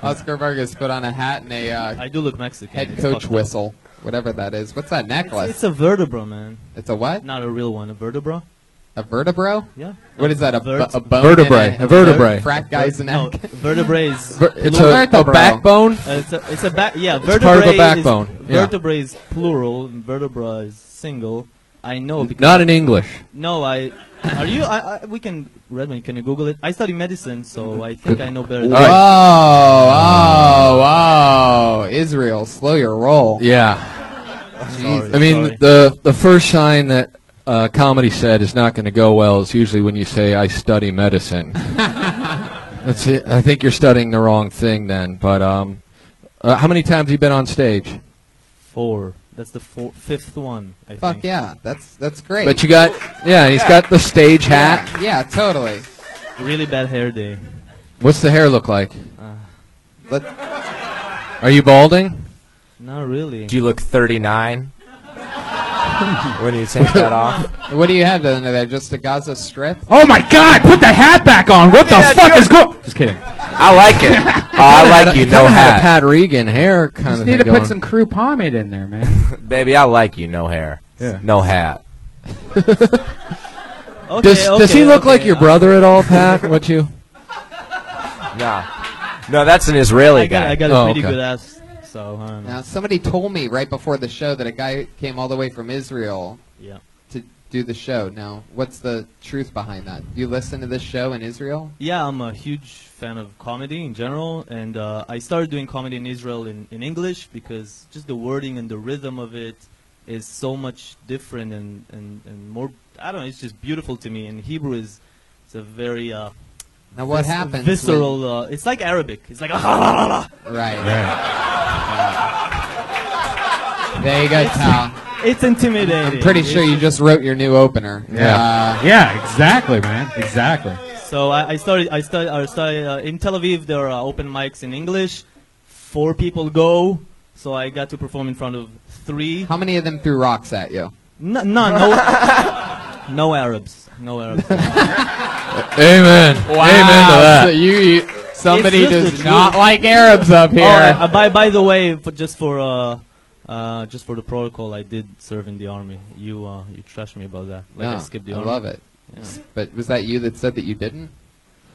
Oscar Vargas put on a hat and a I do look Mexican. head It's coach fucked up. whistle, whatever that is. What's that necklace? It's a vertebra, man. It's a what? Not a real one. A vertebra? A vertebro? Yeah. What is that? A Vert- bone? Vertebrae. in A vertebrae. Frat guy's No, neck. vertebrae is... It's Vertebro. a backbone. It's a back. Yeah, It's vertebrae part of a is backbone. Yeah. vertebrae is plural, and vertebra is single. I know because Not in English. no, I are you? We can Redman. Can you Google it? I study medicine, so I think I know better. Than Whoa, whoa, Israel, slow your roll. Yeah. Sorry, I mean, sorry. the first sign that comedy set is not going to go well is usually when you say, I study medicine. That's it. I think you're studying the wrong thing then. But how many times have you been on stage? 4. That's the fifth one. I Fuck think. yeah, that's great. But you got, yeah, he's got the stage hat. Yeah, totally. Really bad hair day. What's the hair look like? Let, Are you balding? Not really. Do you look 39? When you take that off? what do you have under there? Just a Gaza strip? Oh my God! Put the hat back on. What the fuck is going? Just kidding. I like it. Oh, I like you. No Kinda had a hat. Pat Regan hair kind Just of need thing to going. put some crew pomade in there, man. Baby, I like you. No hair. Yeah. No hat. Okay, Does he look like your brother at all, Pat? What you? Nah. No, that's an Israeli guy. I got a Oh, pretty okay. good ass So I don't know. Now, somebody told me right before the show that a guy came all the way from Israel Yeah. to do the show. Now, what's the truth behind that? Do you listen to this show in Israel? Yeah, I'm a huge fan of comedy in general, and I started doing comedy in Israel in English because just the wording and the rhythm of it is so much different and more. I don't know. It's just beautiful to me. And Hebrew is it's a very Now, what happens? visceral. It's like Arabic. It's like Right. There you go, Tal. it's intimidating. I'm pretty sure you just wrote your new opener. Yeah, exactly, man. Exactly. So I started in Tel Aviv. There are open mics in English. 4 people go, so I got to perform in front of 3. How many of them threw rocks at you? No, no Arabs. No Arabs. Amen. Wow. Amen to that. So somebody It's just does the not truth. like Arabs up here. Oh, by the way, just for the protocol, I did serve in the army. You trashed me about that. Like I skipped the army. love it. Yeah. But was that you that said that you didn't?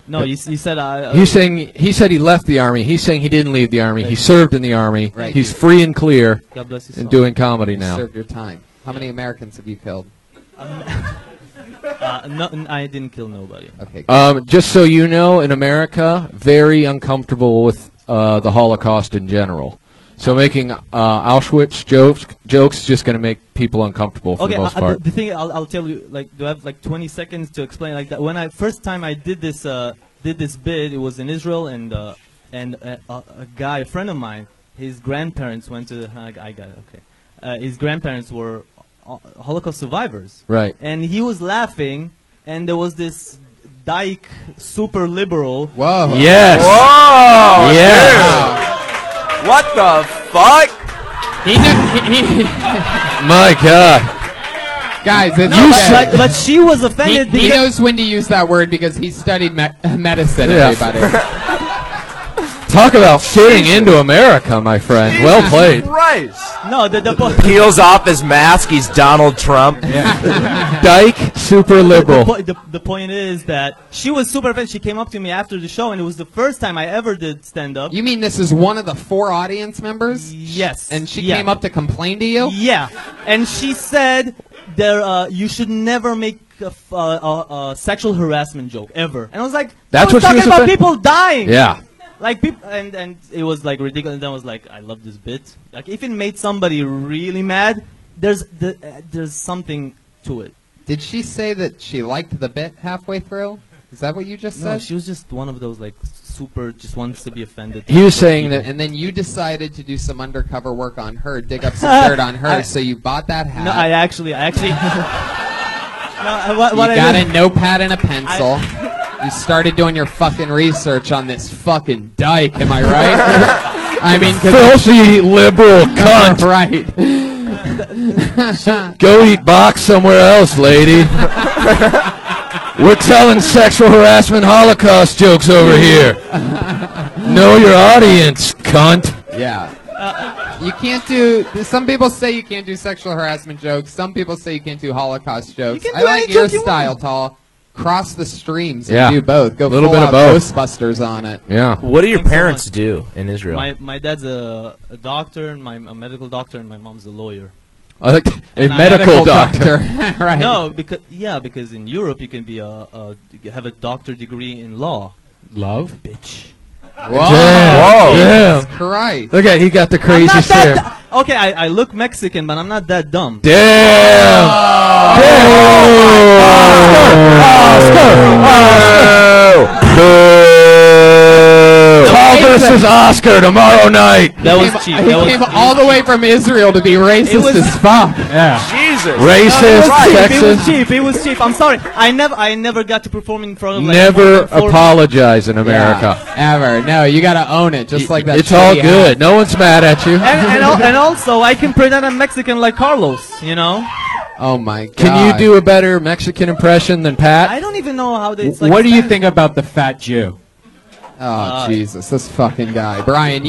No, you said I. He's saying he said he left the army. He's saying he didn't leave the army. He served in the army. Right. He's free and clear God bless you. and soul. doing comedy You now. served your time. How many Americans have you killed? No, I didn't kill nobody. Okay. Just so you know, in America, very uncomfortable with the Holocaust in general. So making Auschwitz jokes is just going to make people uncomfortable for Okay, the most part. the thing I'll tell you, like, do I have like 20 seconds to explain like that? When I first time I did this bit, it was in Israel, and a guy, a friend of mine, his grandparents went to. I got it. Okay, his grandparents were Holocaust survivors. Right. And he was laughing, and there was this dyke super liberal. Whoa. Yes. Whoa! Yes. What the fuck? He knew, My God. guys, it's No, okay. but she was offended He because knows when to use that word because he studied medicine, Yeah. everybody. Talk about fitting into America, my friend. Well played. Christ! no, the Peels off his mask. He's Donald Trump. Dyke, super liberal. The point is that she was super offended. She came up to me after the show, and it was the first time I ever did stand-up. You mean this is one of the 4 audience members? Yes. And she Yeah. came up to complain to you? Yeah, and she said you should never make a sexual harassment joke ever. And I was like, That's I was what she talking was about offended- people dying. Yeah. Like people, and it was like ridiculous. And then I was like, I love this bit. Like if it made somebody really mad, there's something to it. Did she say that she liked the bit halfway through? Is that what you just No, said? she was just one of those like super, just wants to be offended. He was saying that. And then you decided to do some undercover work on her, dig up some dirt on her, so you bought that hat. No, I actually. no, what you I got did- a notepad and a pencil. You started doing your fucking research on this fucking dyke, am I right? I mean, 'cause Filthy liberal cunt. right. Go eat box somewhere else, lady. We're telling sexual harassment Holocaust jokes over here. Know your audience, cunt. Yeah. You can't do. Some people say you can't do sexual harassment jokes. Some people say you can't do Holocaust jokes. You can I do like any your joke you style, want. Tall. Cross the streams and Yeah. do both. Go Little full bit of out both. Ghostbusters on it. Yeah. What do your Thanks so parents much. do in Israel? My dad's a doctor, and a medical doctor, and my mom's a lawyer. I like a And I- medical doctor. right. No, because in Europe you can be you have a doctor degree in law. Love? Bitch. Whoa. Damn. Jesus Damn. Christ. Look at he got the I'm crazy not that shit. okay, I look Mexican, but I'm not that dumb. Damn. Paul versus Oscar tomorrow night. That was cheap. He came all the way from Israel to be racist was- as fuck. Yeah. Jesus. Racist, It was sexist. cheap. It was cheap. I'm sorry. I never got to perform in front of like Never more than 4 apologize in America. Yeah, ever. No, you gotta own it, just like that. It's all shitty good. hat. No one's mad at you. and also I can pretend I'm Mexican like Carlos, you know? Oh my god. Can you do a better Mexican impression than I Pat? don't even know how they it's like What do you Spanish. think about the fat Jew? Oh Jesus, this fucking guy, Brian.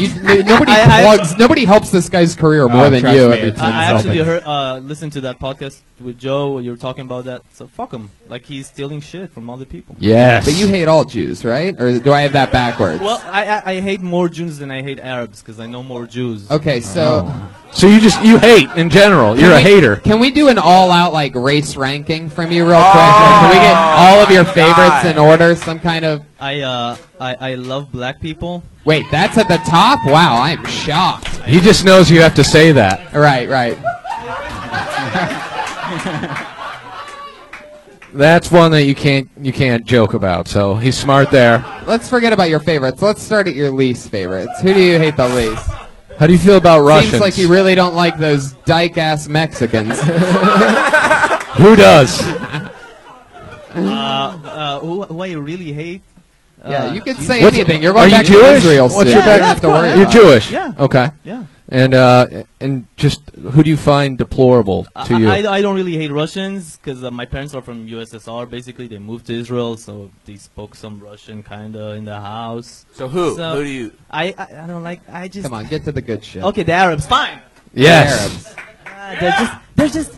Nobody helps this guy's career more than trust you. me, every it's time. I actually listened to that podcast with Joe. You were talking about that. So fuck him. Like he's stealing shit from other people. Yes. But you hate all Jews, right? Or do I have that backwards? Well, I hate more Jews than I hate Arabs because I know more Jews. Okay, so So you hate in general. You're a hater. Can we do an all-out like race ranking from you real quick? Can we get all of your favorites in order? Some kind of. I love black people. Wait, that's at the top? Wow, I'm shocked. He just knows you have to say that. Right. That's one that you can't joke about. So he's smart there. Let's forget about your favorites. Let's start at your least favorites. Who do you hate the least? How do you feel about Russians? Seems like you really don't like those dyke-ass Mexicans. Who does? Who I really hate? Yeah, you could say anything. You're going Are back you Jewish? to Israel. What's soon. your You don't back- have to worry You're about Jewish. Yeah. Okay. Yeah. And just who do you find deplorable to you? I don't really hate Russians because my parents are from USSR. Basically, they moved to Israel, so they spoke some Russian kinda in the house. So who? So- Who do you? I don't like. I just Come on, get to the good shit. Okay, the Arabs, fine. Yes. They're just.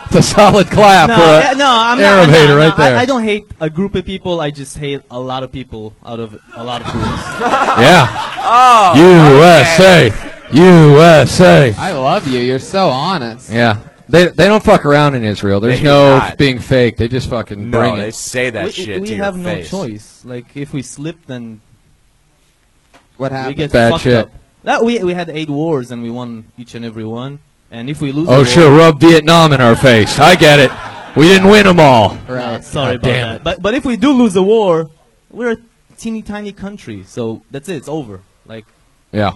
It's a solid clap for a I'm Arab not, hater right there. I don't hate a group of people. I just hate a lot of people out of a lot of groups. Yeah. Oh, USA. USA. I love you. You're so honest. Yeah. They don't fuck around in Israel. There's They do no not. being fake. They just fucking No, bring they it. say that shit we to your have no face. choice. Like if we slip, then What we happened? get Bad fucked shit. up. We had 8 wars and we won each and every one. And if we lose, Oh, a sure. war, Rub Vietnam in our face. I get it. We didn't win them all. Right. sorry God about damn that. it. But if we do lose a war, we're a teeny tiny country, so that's it. It's over. Like Yeah.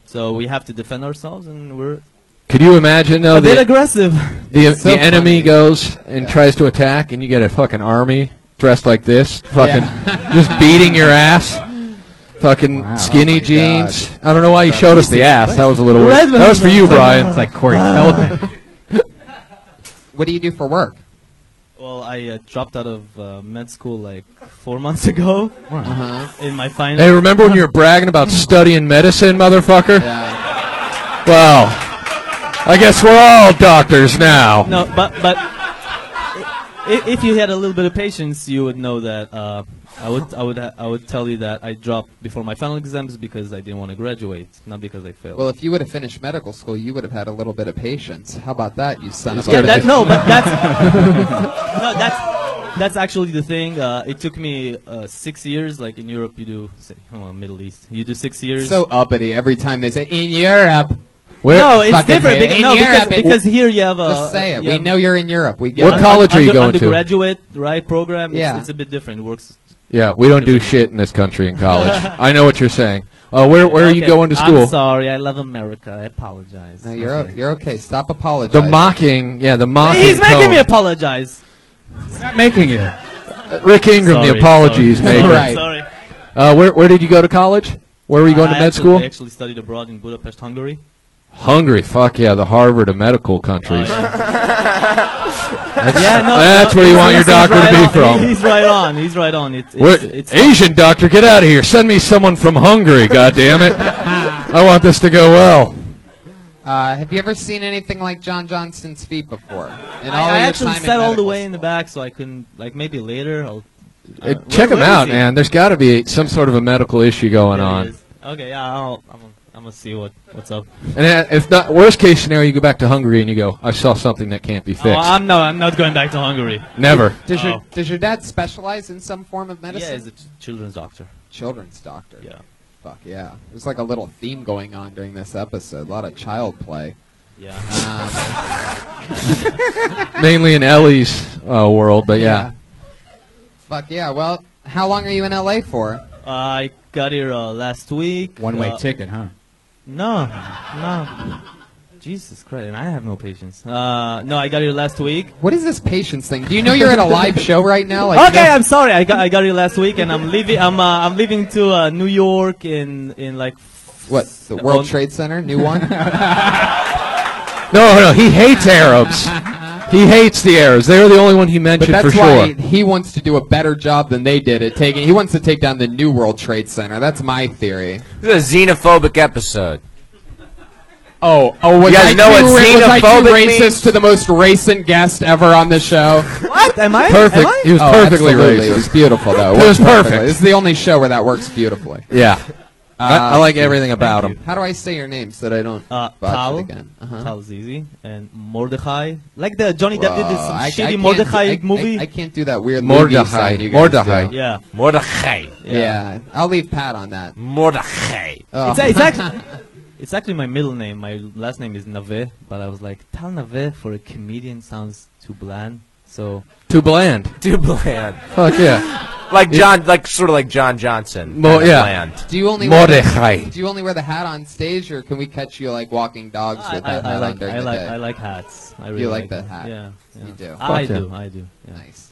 so, we have to defend ourselves, and we're Could you imagine, though, a bit the aggressive. So enemy funny. goes and tries to attack, and you get a fucking army dressed like this, fucking Yeah. just beating your ass. Fucking Wow. skinny Oh my jeans. I don't know why you showed us the ass. That was a little weird. That was for you, Brian. It's like Corey Feldman. What do you do for work? Well, I dropped out of med school like 4 months ago Uh-huh. in my final. Hey, remember when you were bragging about studying medicine, motherfucker? Yeah. Well, I guess we're all doctors now. No, but if you had a little bit of patience, you would know that I would tell you that I dropped before my final exams because I didn't want to graduate, not because I failed. Well, if you would have finished medical school, you would have had a little bit of patience. How about that, you son of yeah, a that, bitch? no, but that's no, that's actually the thing. It took me 6 years. Like in Europe, you do Middle East, you do 6 years. So uppity every time they say, in Europe. no, it's fucking different. hate it. Because, In Europe, because here you have a. Just say it. you We have know you're in Europe. We get What it. college are you going to? undergraduate, right? Program. Yeah. It's a bit different. It works. Yeah, we don't do shit in this country in college. I know what you're saying. Where are you Okay, going to school? I'm sorry. I love America. I apologize. No, you're okay. Stop apologizing. The mocking. He's making tone. me apologize. Not making it. Rick Ingraham, the Sorry, apologies sorry. maker. Right. Sorry. Where did you go to college? Where were you going to med school? I actually studied abroad in Budapest, Hungary. Hungary. Fuck yeah, the Harvard of medical countries. That's where you want your doctor to be from. He's right on. He's right on. It's Asian doctor, get out of here. Send me someone from Hungary, goddammit. I want this to go well. Have you ever seen anything like John Johnston's feet before? In all I your actually time in sat all the medical way in the back, so I couldn't. Like maybe later. I'll Check where him out, is he? man. There's got to be some sort of a medical issue going There he on. is. Okay, yeah. I'm gonna see what's up. And if not, worst case scenario, you go back to Hungary and you go, I saw something that can't be fixed. I'm not going back to Hungary. Never. Does your dad specialize in some form of Yeah, medicine? he's a children's doctor. Children's doctor. Yeah. Fuck yeah. There's like a little theme going on during this episode. A lot of child play. Yeah. Mainly in Ellie's world, but yeah. Fuck yeah. Well, how long are you in LA for? I got here last week. One-way ticket, huh? No. Jesus Christ, and I have no patience. No, I got here last week. What is this patience thing? Do you know you're at a live show right now? Like, Okay, I'm sorry. I got here last week, and I'm leaving. I'm leaving to New York in like. What? The World Trade Center? New one? No, he hates Arabs. He hates the Arabs. They're the only one he But mentioned that's for why sure. he wants to do a better job than they did at taking. He wants to take down the New World Trade Center. That's my theory. This is a xenophobic episode. Was You guys I know what was I too xenophobic racist means? to the most recent guest ever on the show? What? Am I? Perfect. Am I? He was perfectly absolutely. It racist. was beautiful, though. It was Perfectly. perfect. This is the only show where that works beautifully. Yeah. I like everything about him. How do I say your name so that I don't botch Tal. it again? Tal is easy. And Mordechai. Like the Johnny Depp did this I shitty can't- Mordechai movie. I can't do that weird Mordechai. Louis sign you guys Mordechai. do. yeah. Mordechai. Yeah. I'll leave Pat on that. Mordechai. Oh. It's actually my middle name. My last name is Nave, but I was like, Tal Nave for a comedian sounds too bland. So Too bland. Too bland. Fuck yeah. Like John, like sort of like John Johnson. Well, kinda yeah. Bland. Do you only Mordechai. do you only wear the hat on stage, or can we catch you like walking dogs with that hat on during the day? I like hats. I really You like that hat? Yeah, yeah. You do. I Fuck do. I do. Yeah. Nice.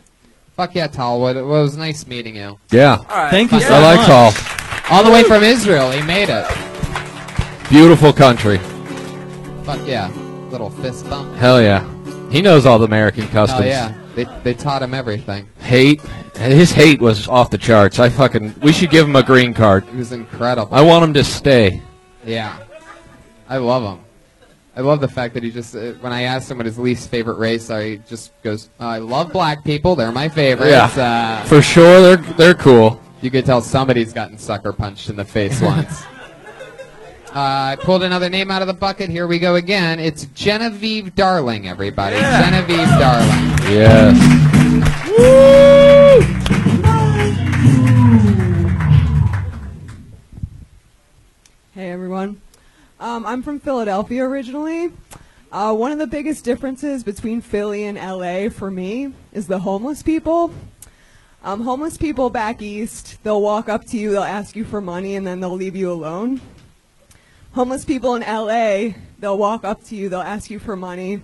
Fuck yeah, Tal. It was nice meeting you. Yeah. Thank you so I like much. Tal. All the way from Israel. He made it. Beautiful country. Fuck yeah. Little fist bump. Hell yeah. He knows all the American customs. Oh yeah. They taught him everything. Hate. His hate was off the charts. We should give him a green card. It was incredible. I want him to stay. Yeah. I love him. I love the fact that he just, when I asked him what his least favorite race are, he just goes, I love black people. They're my favorites. Yeah. For sure, they're cool. You could tell somebody's gotten sucker punched in the face once. I pulled another name out of the bucket. Here we go again. It's Genevieve Darling, everybody. Yeah. Genevieve Darling. Yes. Hey everyone. I'm from Philadelphia originally. One of the biggest differences between Philly and LA for me is the homeless people. Homeless people back east, they'll walk up to you, they'll ask you for money, and then they'll leave you alone. Homeless people in LA, they'll walk up to you, they'll ask you for money,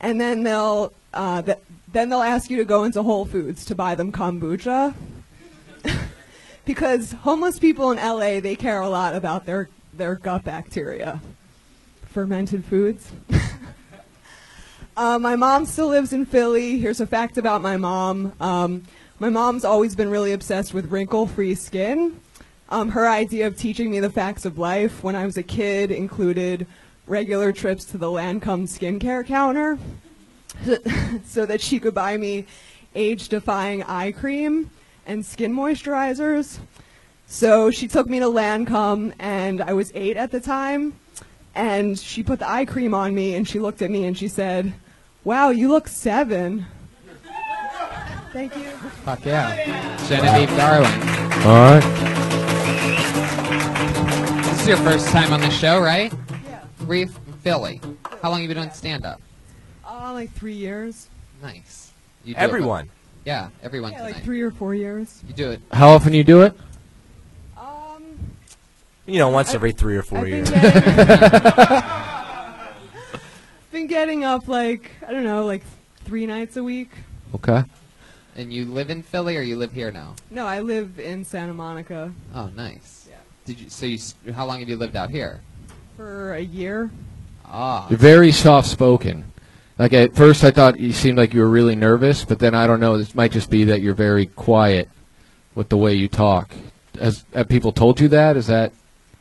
and then they'll ask you to go into Whole Foods to buy them kombucha. Because homeless people in LA, they care a lot about their gut bacteria. Fermented foods. My mom still lives in Philly. Here's a fact about my mom. My mom's always been really obsessed with wrinkle-free skin. Her idea of teaching me the facts of life when I was a kid included regular trips to the Lancome skincare counter so that she could buy me age-defying eye cream and skin moisturizers. So she took me to Lancome, and I was 8 at the time, and she put the eye cream on me, and she looked at me and she said, "Wow, you look 7. Thank you. Fuck yeah. Genevieve Darling. All right. This is your first time on the show, right? Yeah. Were you from Philly? How long have you been doing stand-up? Like 3 years. Nice. You do Everyone. It, yeah, everyone Yeah, tonight. like 3 or 4 years. You do it. How often you do it? You know, once every 3 or 4 I've years. Been getting up like, I don't know, like 3 nights a week. Okay. And you live in Philly, or you live here now? No, I live in Santa Monica Oh, nice. Yeah. Did you? So how long have you lived out here? for a year. Ah. You're very soft-spoken. Like at first I thought you seemed like you were really nervous, but then I don't know, this might just be that you're very quiet with the way you talk. Have people told you that? Is that...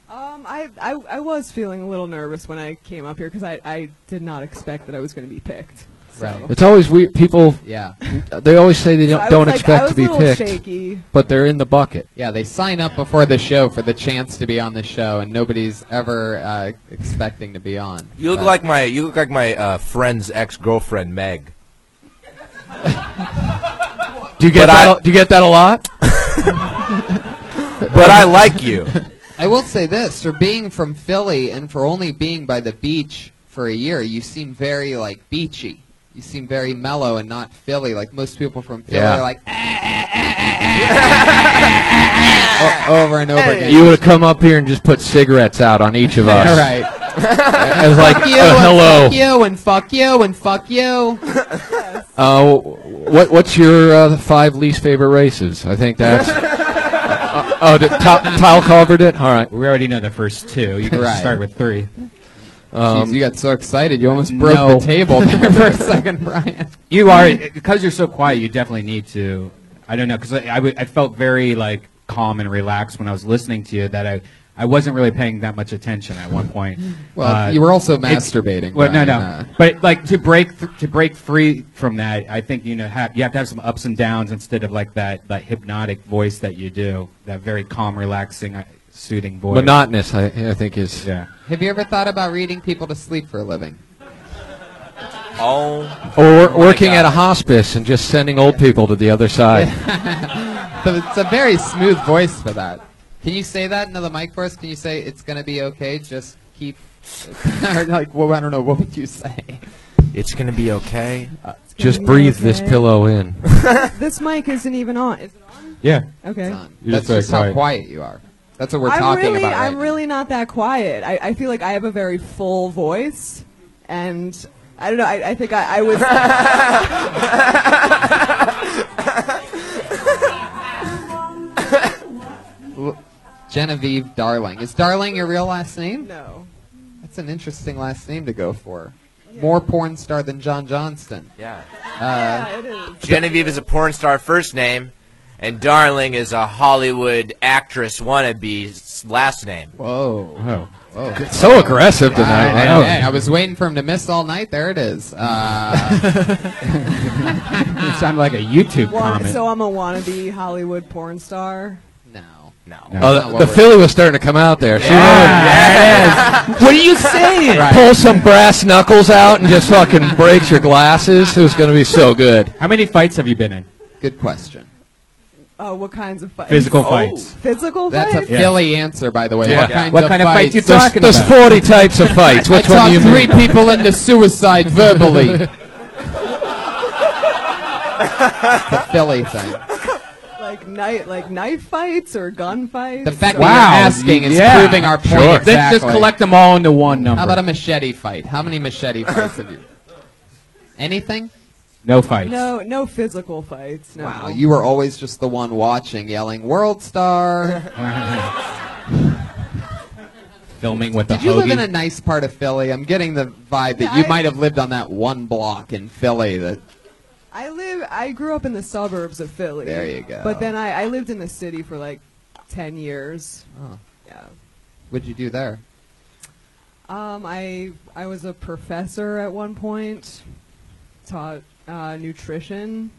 I was feeling a little nervous when I came up here because I did not expect that I was going to be picked. So. Right. It's always weird. People, Yeah. they always say they So I don't was expect to be I was a little picked, shaky. but they're in the bucket. Yeah, they sign up before the show for the chance to be on the show, and nobody's ever expecting to be on. You look like my friend's ex-girlfriend Meg. Do you get that a lot? But I like you. I will say this, for being from Philly and for only being by the beach for a year, you seem very, like, beachy. You seem very mellow and not Philly. Like, most people from Philly are like, over and over again. You would have come up here and just put cigarettes out on each of us. Right. It was like, Fuck you, hello. and fuck you, and fuck you, and fuck you. What's your 5 least favorite races? I think that's... Tile covered it? All right. We already know the first 2. You can Right. start with 3. Jeez, you got so excited, you almost broke the table there for a second, Brian. You are, because you're so quiet, you definitely need to, I don't know, because I felt very, like, calm and relaxed when I was listening to you that I wasn't really paying that much attention at one point. Well, you were also masturbating. Well, Brian, no. But, like, to break free from that, I think, you have to have some ups and downs instead of, like, that hypnotic voice that you do, that very calm, relaxing, soothing voice. Monotonous, I think, is... Yeah. Have you ever thought about reading people to sleep for a living? Or working at a hospice and just sending old people to the other side. So it's a very smooth voice for that. Can you say that into the mic for us? Can you say, it's going to be okay, just keep... or like, well, I don't know, what would you say? It's going to be okay. Just breathe this pillow in. This mic isn't even on. Is it on? Yeah. Okay. That's just how quiet you are. That's what we're talking about right I'm now. really not that quiet. I feel like I have a very full voice, and I don't know. I think I was. Genevieve Darling. Is Darling your real last name? No. That's an interesting last name to go for. Yeah. More porn star than John Johnston. Yeah. Yeah, it is. Genevieve is a porn star first name, and Darling is a Hollywood actress wannabe's last name. Whoa. Oh. Whoa. So aggressive tonight. Hey, I was waiting for him to miss all night. There it is. It sounded like a YouTube comment. So I'm a wannabe Hollywood porn star. No. Oh, the Philly was starting to come out there. Yes. What are you saying? Right. Pull some brass knuckles out and just fucking breaks your glasses. It was going to be so good. How many fights have you been in? Good question. Oh, what kinds of fights? Physical fights. Physical That's fights? a Philly answer, by the way. Yeah. What kind of fights you There's, talking there's about? 40 types of fights. Which one do you three mean? people into suicide verbally. It's a Philly thing. Like knife fights or gun fights? The fact Wow. that you're asking is proving our point Sure. exactly. Let's just collect them all into one number. How about a machete fight? How many machete fights have you? Anything? No fights. No physical fights. No. Wow, you were always just the one watching, yelling, "World Star!" Filming with the Did you live in hoagie. a nice part of Philly? I'm getting the vibe that Yeah, you I- might have lived on that one block in Philly that... I grew up in the suburbs of Philly. There you go. But then I lived in the city for like 10 years. Oh. Yeah. What'd you do there? I was a professor at one point. Taught nutrition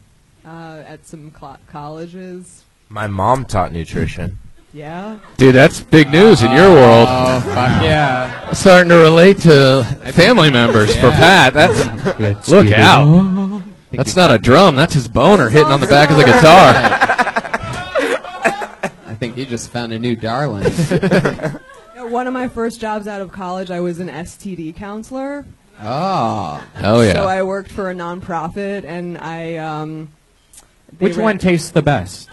at some colleges. My mom taught nutrition. Yeah. Dude, that's big news in your world. Oh, fuck yeah. Starting to relate to family members for Pat. That's look out. That's not a drum. That's his boner hitting on the back of the guitar. I think you just found a new darling. One of my first jobs out of college, I was an STD counselor. Oh. Oh, yeah. So I worked for a nonprofit, and I. Which one tastes the best?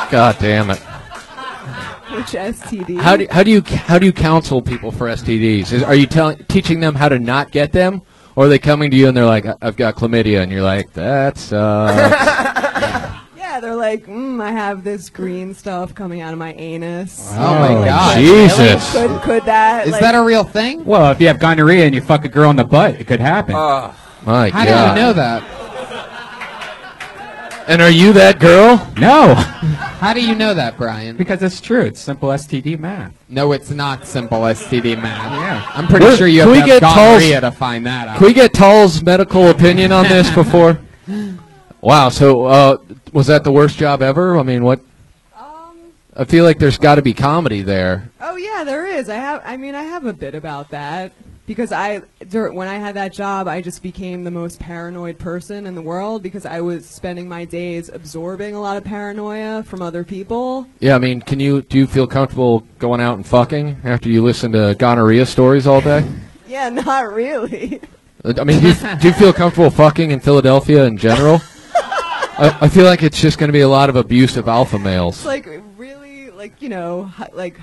God damn it. Which STD? How do you counsel people for STDs? Are you teaching them how to not get them, or are they coming to you and they're like, "I've got chlamydia," and you're like, "That sucks." Yeah, they're like, I have this green stuff coming out of my anus. Oh, my God. Jesus. Could that? Is that a real thing? Well, if you have gonorrhea and you fuck a girl in the butt, it could happen. My How God. do you know that? And are you that girl? No, How do you know that, Brian? because it's true. It's simple STD math. No, it's not simple STD math. Yeah. I'm pretty Where- sure you can we have to have get Tall's- gonorrhea to find that out. Can we get Tall's medical opinion on this before? Wow. So, was that the worst job ever? I mean, what? I feel like there's got to be comedy there. Oh yeah, there is. I have a bit about that because when I had that job, I just became the most paranoid person in the world because I was spending my days absorbing a lot of paranoia from other people. Yeah. I mean, do you feel comfortable going out and fucking after you listen to gonorrhea stories all day? Yeah, not really. I mean, do you feel comfortable fucking in Philadelphia in general? I feel like it's just going to be a lot of abusive alpha males. It's like really, like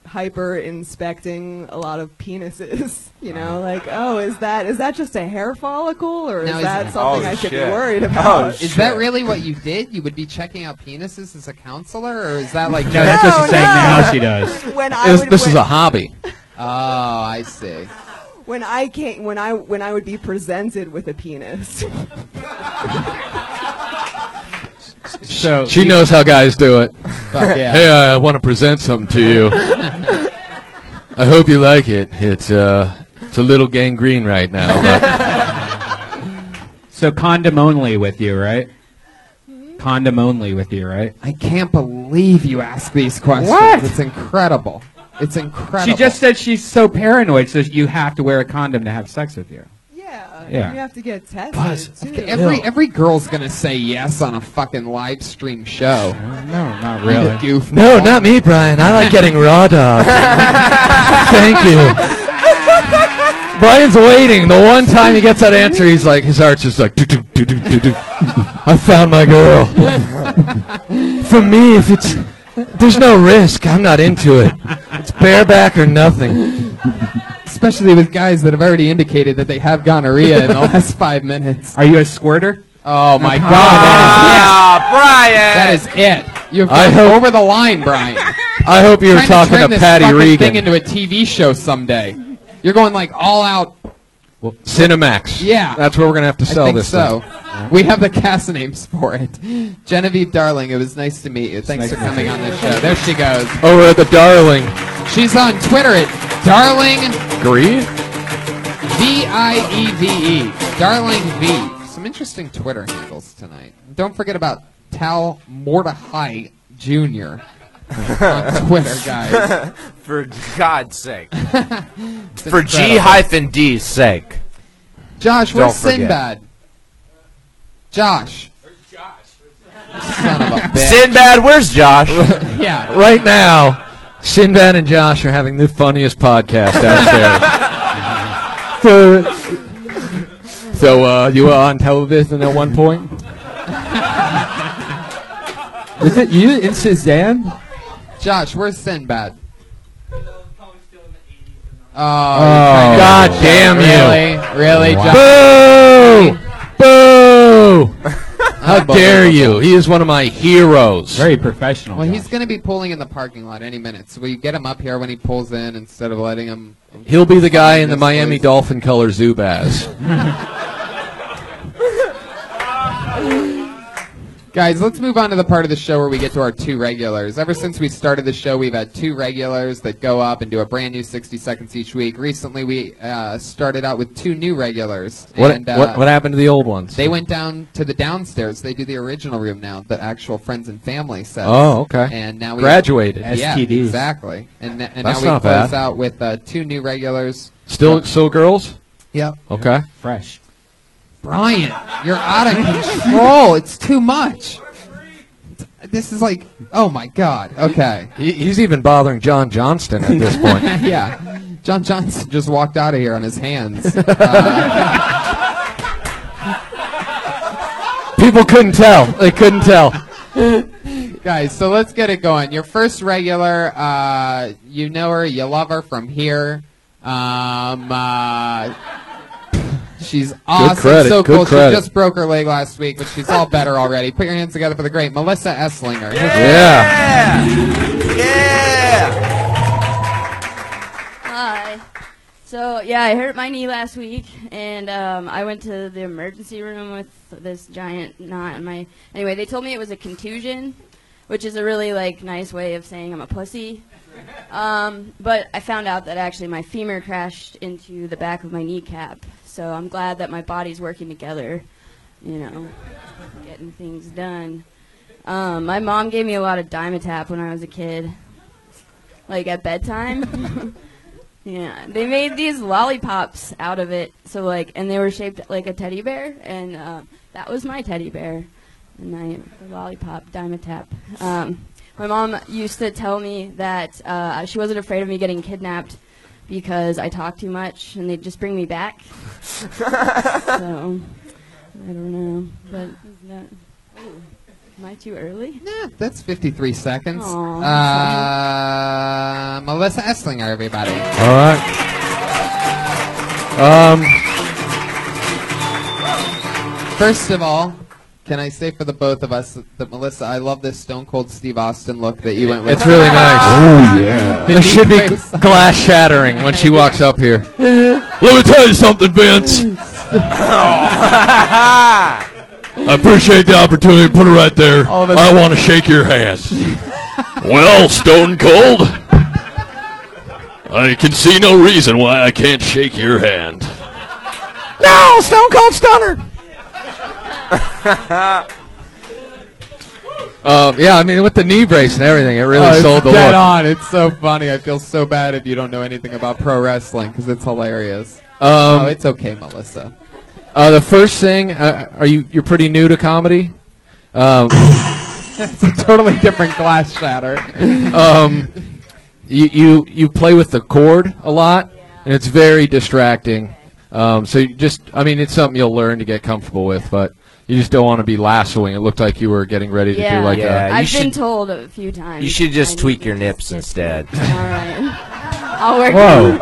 hyper inspecting a lot of penises. You know, like, oh, is that just a hair follicle, or Now, is is that it- something Oh, I should be shit. worried about? Is that really what you did? You would be checking out penises as a counselor, or is that like No, that's what she's saying no. now. She does. When I would, This is a hobby. I see. When I would be presented with a penis. So She knows how guys do it. Fuck yeah. Hey, I want to present something to you. I hope you like it. It's a little gangrene right now. So condom only with you, right? Condom only with you, right? I can't believe you ask these questions. What? It's incredible. It's incredible. She just said she's so paranoid, so you have to wear a condom to have sex with you. Yeah. You have to get tested too. Every girl's gonna say yes on a fucking live stream show. No, not really. Goofball. No, not me, Brian. I like getting raw dog. Thank you. Brian's waiting. The one time he gets that answer, he's like, his heart's just like, do. I found my girl. For me, there's no risk. I'm not into it. It's bareback or nothing. Especially with guys that have already indicated that they have gonorrhea in the last 5 minutes. Are you a squirter? Oh my God! Brian! That is it. You've I gone hope- over the line, Brian. I hope you were Trying talking turn to this Patty fucking Regan. thing into a TV show someday. You're going like all out. Cinemax. Yeah. That's where we're going to have to I sell think this so. thing. We have the cast names for it. Genevieve, darling, it was nice to meet you. Thanks for coming on this show. There she goes. Over at the Darling. She's on Twitter at Darling Greed? VIEVE. Darling V. Some interesting Twitter handles tonight. Don't forget about Tal Mordechai Jr. on Twitter, guys. For God's sake. It's For incredible. G-D's sake. Josh, Don't where's forget. Sinbad? Josh. Son of a bitch. Sinbad, where's Josh? Yeah. Right now, Sinbad and Josh are having the funniest podcast downstairs. So, you were on television at one point? Is it you in Suzanne? Josh, where's Sinbad? Oh, God damn you. Really, Josh? Boo! Boo! How dare you? He is one of my heroes. Very professional. Well, Josh. he's going to be pulling in the parking lot any minute, so we get him up here when he pulls in instead of letting him. He'll be the guy in the This Miami place. Dolphin color Zubaz. Guys, let's move on to the part of the show where we get to our two regulars. Ever since we started the show, we've had two regulars that go up and do a brand new 60 seconds each week. Recently, we started out with two new regulars. What And, happened to the old ones? They went down to the downstairs. They do the original room now, the actual friends and family set. Oh, okay. And now we Graduated. Yeah, STDs. exactly. And now That's we not close bad. out with two new regulars. Still girls? Yep. Okay. Fresh. Brian, you're out of control. It's too much. This is like, oh my God. Okay. He's even bothering John Johnston at this point. Yeah. John Johnson just walked out of here on his hands. People couldn't tell. They couldn't tell. Guys, so let's get it going. Your first regular, you know her, you love her from here. She's awesome, credit, so good cool. credit. She just broke her leg last week, but she's all better already. Put your hands together for the great Melissa Esslinger. Yeah. Hi. So, yeah, I hurt my knee last week, and I went to the emergency room with this giant knot in my... Anyway, they told me it was a contusion, which is a really, nice way of saying I'm a pussy. But I found out that actually my femur crashed into the back of my kneecap, so I'm glad that my body's working together, getting things done. My mom gave me a lot of Dimetap when I was a kid, at bedtime. Yeah, they made these lollipops out of it, and they were shaped like a teddy bear, and that was my teddy bear, and the lollipop Dimetap. My mom used to tell me that she wasn't afraid of me getting kidnapped because I talk too much, and they'd just bring me back. So, I don't know, but is that... Ooh, am I too early? Nah, that's 53 seconds. Aw, Melissa Esslinger, everybody. All right. First of all, Can I say for the both of us that Melissa, I love this Stone Cold Steve Austin look that you went with. It's really nice. Oh, yeah. It should be glass shattering when she walks up here. Let me tell you something, Vince. I appreciate the opportunity to put it right there. I want to shake your hand. Well, Stone Cold, I can see no reason why I can't shake your hand. No, Stone Cold Stunner. Yeah, I mean, with the knee brace and everything, it really sold the dead look. on. It's so funny. I feel so bad if you don't know anything about pro wrestling because it's hilarious. It's okay, Melissa. The first thing, you're pretty new to comedy? It's a totally different glass shatter. You play with the cord a lot, and it's very distracting. So you just, I mean, it's something you'll learn to get comfortable with, but you just don't want to be lassoing. It looked like you were getting ready to do like a... I've been told a few times. You should just tweak your nips instead. All right. I'll work Whoa.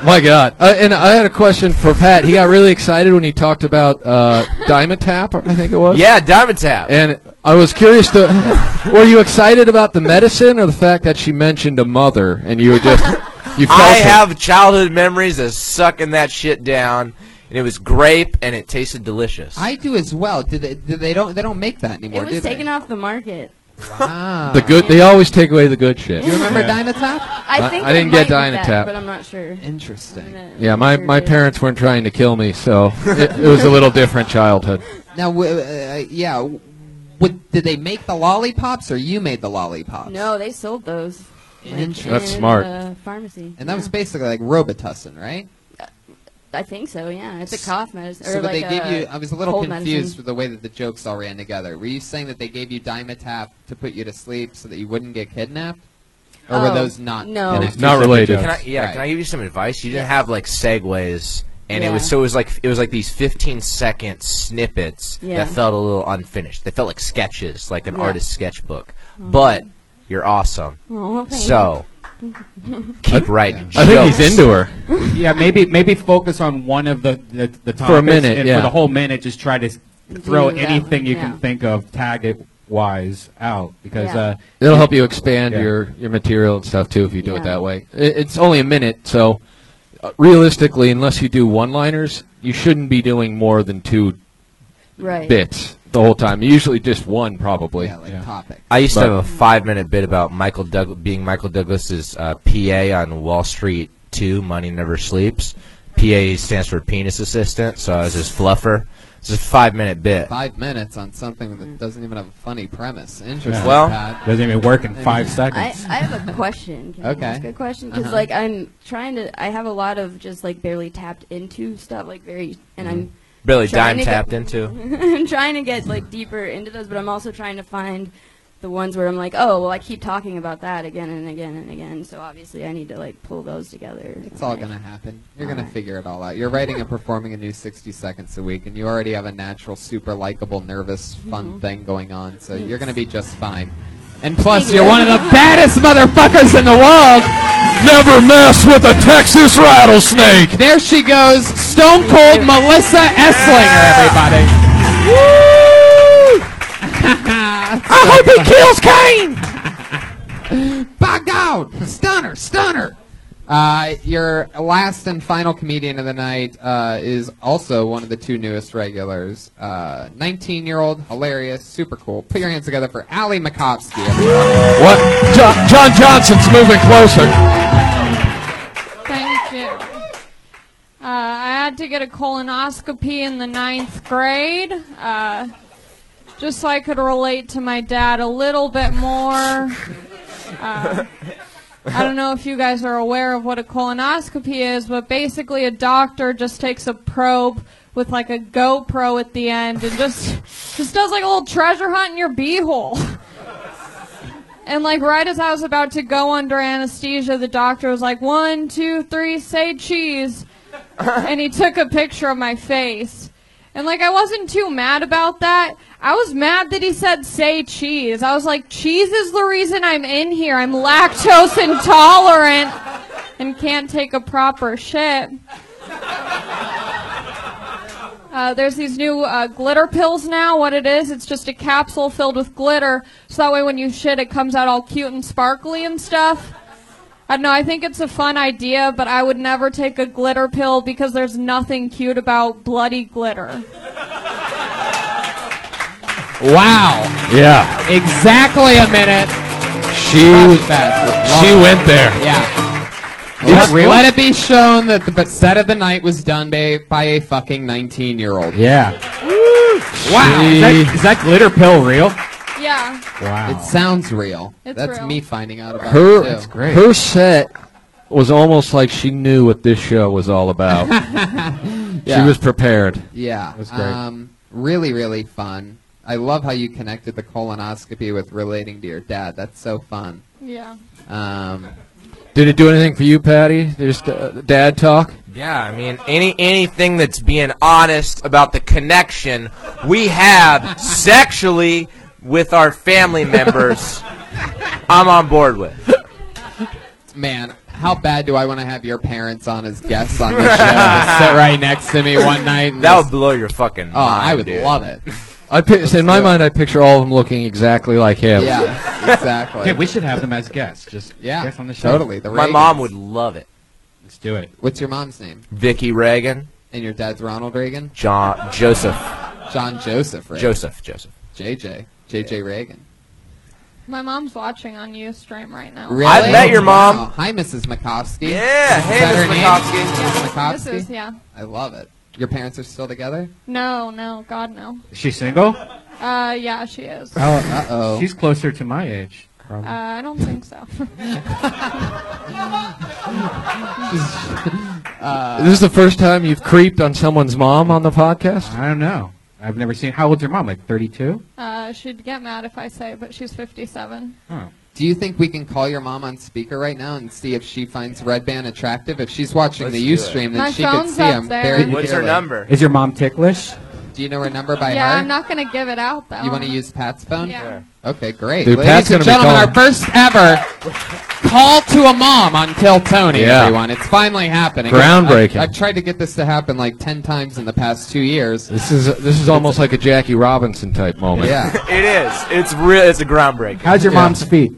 My God. And I had a question for Pat. He got really excited when he talked about Dimetap, I think it was. Yeah, Dimetap. And I was curious were you excited about the medicine or the fact that she mentioned a mother and you were just... I have childhood memories of sucking that shit down, and it was grape, and it tasted delicious. I do as well. They don't make that anymore? It was taken off the market. Wow. They always take away the good shit. Do you remember Dimetap? I think I didn't get Dimetap, but I'm not sure. Interesting. Yeah, my parents weren't trying to kill me, so it was a little different childhood. Now, did they make the lollipops, or you made the lollipops? No, they sold those. Interesting. That's smart. Pharmacy. And that was basically like Robitussin, right? I think so, yeah. It's a cough medicine. So they gave you... I was a little confused medicine. with the way that the jokes all ran together. Were you saying that they gave you Dimetap to put you to sleep so that you wouldn't get kidnapped? Or were those not... No. connected? Not related. Can I give you some advice? You didn't have like segues, and it was like these 15-second snippets that felt a little unfinished. They felt like sketches, like an artist's sketchbook. But you're awesome. Oh, so keep writing jokes. I think he's into her. Yeah, maybe focus on one of the topics. For a minute, and for the whole minute, just try to throw anything you can think of, tag it wise out, because it'll help you expand your material and stuff too if you do it that way. It's only a minute, so realistically, unless you do one-liners, you shouldn't be doing more than 2 bits the whole time. Usually just one, probably. Yeah, like topic. I used to have a 5-minute bit about being Michael Douglas's PA on Wall Street 2, Money Never Sleeps. PA stands for penis assistant, so I was his fluffer. It's just a 5-minute bit. 5 minutes on something that doesn't even have a funny premise. Interesting. Well, doesn't even work in 5 seconds. I have a question. Can I ask a question? Because like I'm trying to, I have a lot of just like barely tapped into stuff, like I'm barely tapped into. I'm trying to get like deeper into those, but I'm also trying to find the ones where I'm like, oh, well, I keep talking about that again and again and again, so obviously I need to like pull those together. It's all gonna happen. You're gonna figure it all out. You're writing and performing a new 60 seconds a week, and you already have a natural, super likable, nervous, fun thing going on, so you're gonna be just fine. And plus, you're one of the baddest motherfuckers in the world. Never mess with a Texas rattlesnake. There she goes, Stone Cold Melissa Esslinger, everybody. Woo! I hope he kills Kane. By God, stunner. Your last and final comedian of the night is also one of the 2 newest regulars. 19-year-old, hilarious, super cool. Put your hands together for Ali Macofsky. What? John Johnson's moving closer. Thank you. I had to get a colonoscopy in the 9th grade, just so I could relate to my dad a little bit more. I don't know if you guys are aware of what a colonoscopy is, but basically a doctor just takes a probe with like a GoPro at the end and just does like a little treasure hunt in your beehole. And like right as I was about to go under anesthesia, the doctor was like, 1, 2, 3, say cheese. And he took a picture of my face. And like I wasn't too mad about that. I was mad that he said say cheese. I was like, cheese is the reason I'm in here. I'm lactose intolerant and can't take a proper shit. There's these new glitter pills now. What it is, it's just a capsule filled with glitter, so that way when you shit, it comes out all cute and sparkly and stuff. I don't know, I think it's a fun idea, but I would never take a glitter pill because there's nothing cute about bloody glitter. Wow. Yeah. Exactly a minute. She went there. Yeah. Real? Let it be shown that the set of the night was done by a fucking 19-year-old. Yeah. Wow. Is that glitter pill real? Yeah. Wow. It sounds real. It's That's real. me finding out about it, Her, too. great. her set was almost like she knew what this show was all about. She was prepared. Yeah. That's great. Really, really fun. I love how you connected the colonoscopy with relating to your dad. That's so fun. Yeah. Did it do anything for you, Patty? Just dad talk? Yeah, I mean, anything that's being honest about the connection we have sexually with our family members, I'm on board with. Man, how bad do I want to have your parents on as guests on the show? Sit right next to me one night. And That would blow your fucking mind, I would dude. love it. In my mind, I picture all of them looking exactly like him. Yeah, exactly. Okay, we should have them as guests. Just guests on the show. Totally. My mom would love it. Let's do it. What's your mom's name? Vicky Reagan. And your dad's Ronald Reagan? Joseph. John Joseph Reagan. Joseph. JJ Reagan. My mom's watching on Ustream right now. Really? I met your mom. Wow. Hi, Mrs. Macofsky. Yeah, Is hey, that Miss her name? Macofsky. Mrs. Macofsky? Mrs., yeah. I love it. Your parents are still together? No, God, no. Is she single? Yeah, she is. Oh, uh-oh. She's closer to my age. Probably. I don't think so. This is the first time you've creeped on someone's mom on the podcast? I don't know. I've never seen. How old's your mom? Like 32? She'd get mad if I say, but she's 57. Oh. Do you think we can call your mom on speaker right now and see if she finds Red Band attractive? If she's watching Let's the do it. Ustream, then My she could phone's see up him there. very What's her clearly. number? Is your mom ticklish? Do you know her number by Yeah, heart? I'm not going to give it out, though. You want to use Pat's phone? Yeah. Okay, great. Dude, Pat's Ladies and gonna be gentlemen, our calling. first ever call to a mom on Kill Tony, Yeah. everyone. It's finally happening. Groundbreaking. I've tried to get this to happen like 10 times in the past 2 years. This is almost like a Jackie Robinson type moment. Yeah. It is. It's real. It's a groundbreaking. How's your Yeah. mom's feet?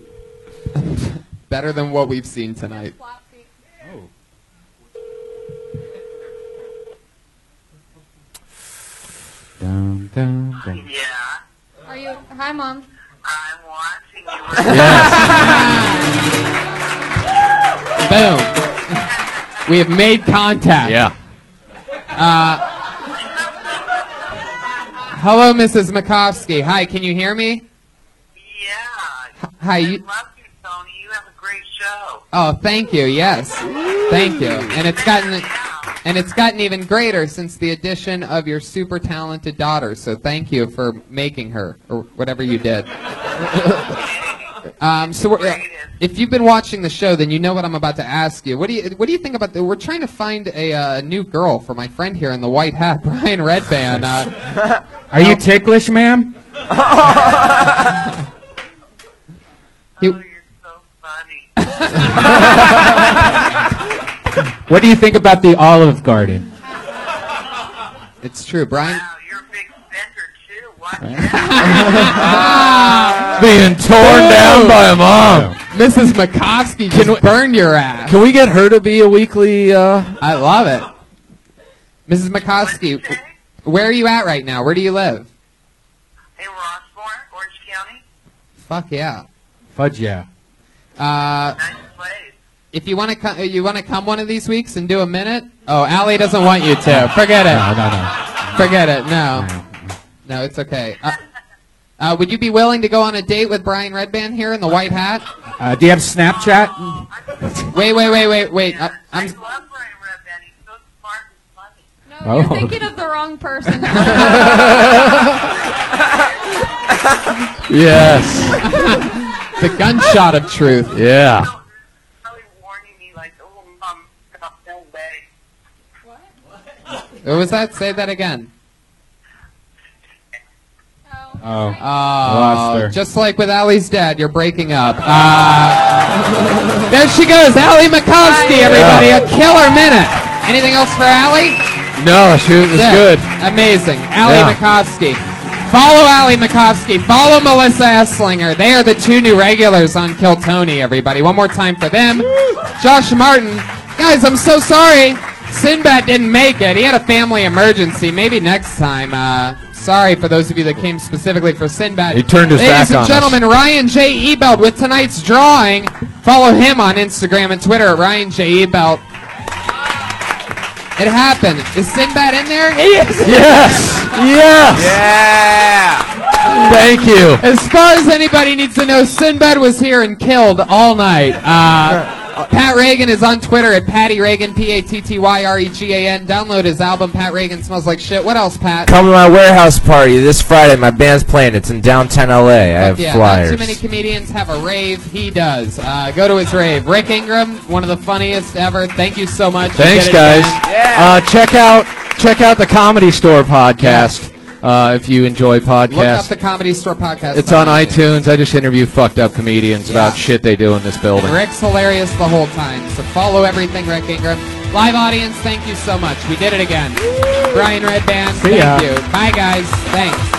Better than what we've seen tonight. Dun, dun, dun. Are you? Hi, Mom. Boom. We have made contact. Yeah. Hello, Mrs. Macofsky. Hi, can you hear me? Yeah. Hi. I You, love you, Tony. You have a great show. oh, thank you. Yes. Thank you. And it's gotten even greater since the addition of your super talented daughter. So thank you for making her or whatever you did. If you've been watching the show, then you know what I'm about to ask you. What do you think about we're trying to find a new girl for my friend here in the white hat, Brian Redband. Are you ticklish, ma'am? You're so funny. What do you think about the Olive Garden? It's true, Brian. Wow, you're a big spender, too. Watch Being torn down by a mom. Mrs. Macofsky just burned your ass. Can we get her to be a weekly? I love it. Mrs. Macofsky, where are you at right now? Where do you live? In Rossmore, Orange County. Fuck yeah. Fudge, yeah. Nice place. If you want to come one of these weeks and do a minute. Oh, Allie doesn't want you to. Forget it. No. Forget it. No, it's okay. Would you be willing to go on a date with Brian Redband here in the white hat? Do you have Snapchat? Wait. I love Brian Redband. He's so smart and funny. No, you're thinking of the wrong person. Yes. The gunshot of truth. Yeah. Probably warning me like, oh, Mom, no way. What was that? Say that again. Oh. Oh, her. just like with Allie's dad, you're breaking up. There she goes, Ali Macofsky, everybody. A killer minute. Anything else for Allie? No, shoot, it was good. Amazing. Ali Yeah. Macofsky. Follow Ali Macofsky. Follow Melissa Esslinger. They are the 2 new regulars on Kill Tony, everybody. One more time for them. Josh Martin. Guys, I'm so sorry. Sinbad didn't make it. He had a family emergency. Maybe next time. Sorry for those of you that came specifically for Sinbad. He turned his back Ladies on and us. gentlemen, Ryan J. Ebelt with tonight's drawing. Follow him on Instagram and Twitter at Ryan J. Ebelt. It happened. Is Sinbad in there? He is. Yes! Yes! Yeah. Thank you. As far as anybody needs to know, Sinbad was here and killed all night. Pat Reagan is on Twitter at Patty Reagan, PattyRegan. Download his album, Pat Reagan Smells Like Shit. What else, Pat? Come to my warehouse party this Friday. My band's playing. It's in downtown LA. I have flyers. Not too many comedians have a rave. He does. Go to his rave. Rick Ingraham, one of the funniest ever. Thank you so much. Thanks, You did it, guys. man. Check out the Comedy Store podcast if you enjoy podcasts. Look up the Comedy Store podcast. It's on iTunes. I just interview fucked up comedians about shit they do in this building. And Rick's hilarious the whole time. So follow everything Rick Ingraham. Live audience, thank you so much. We did it again. Brian Redband, See ya. thank you. Bye, guys. Thanks.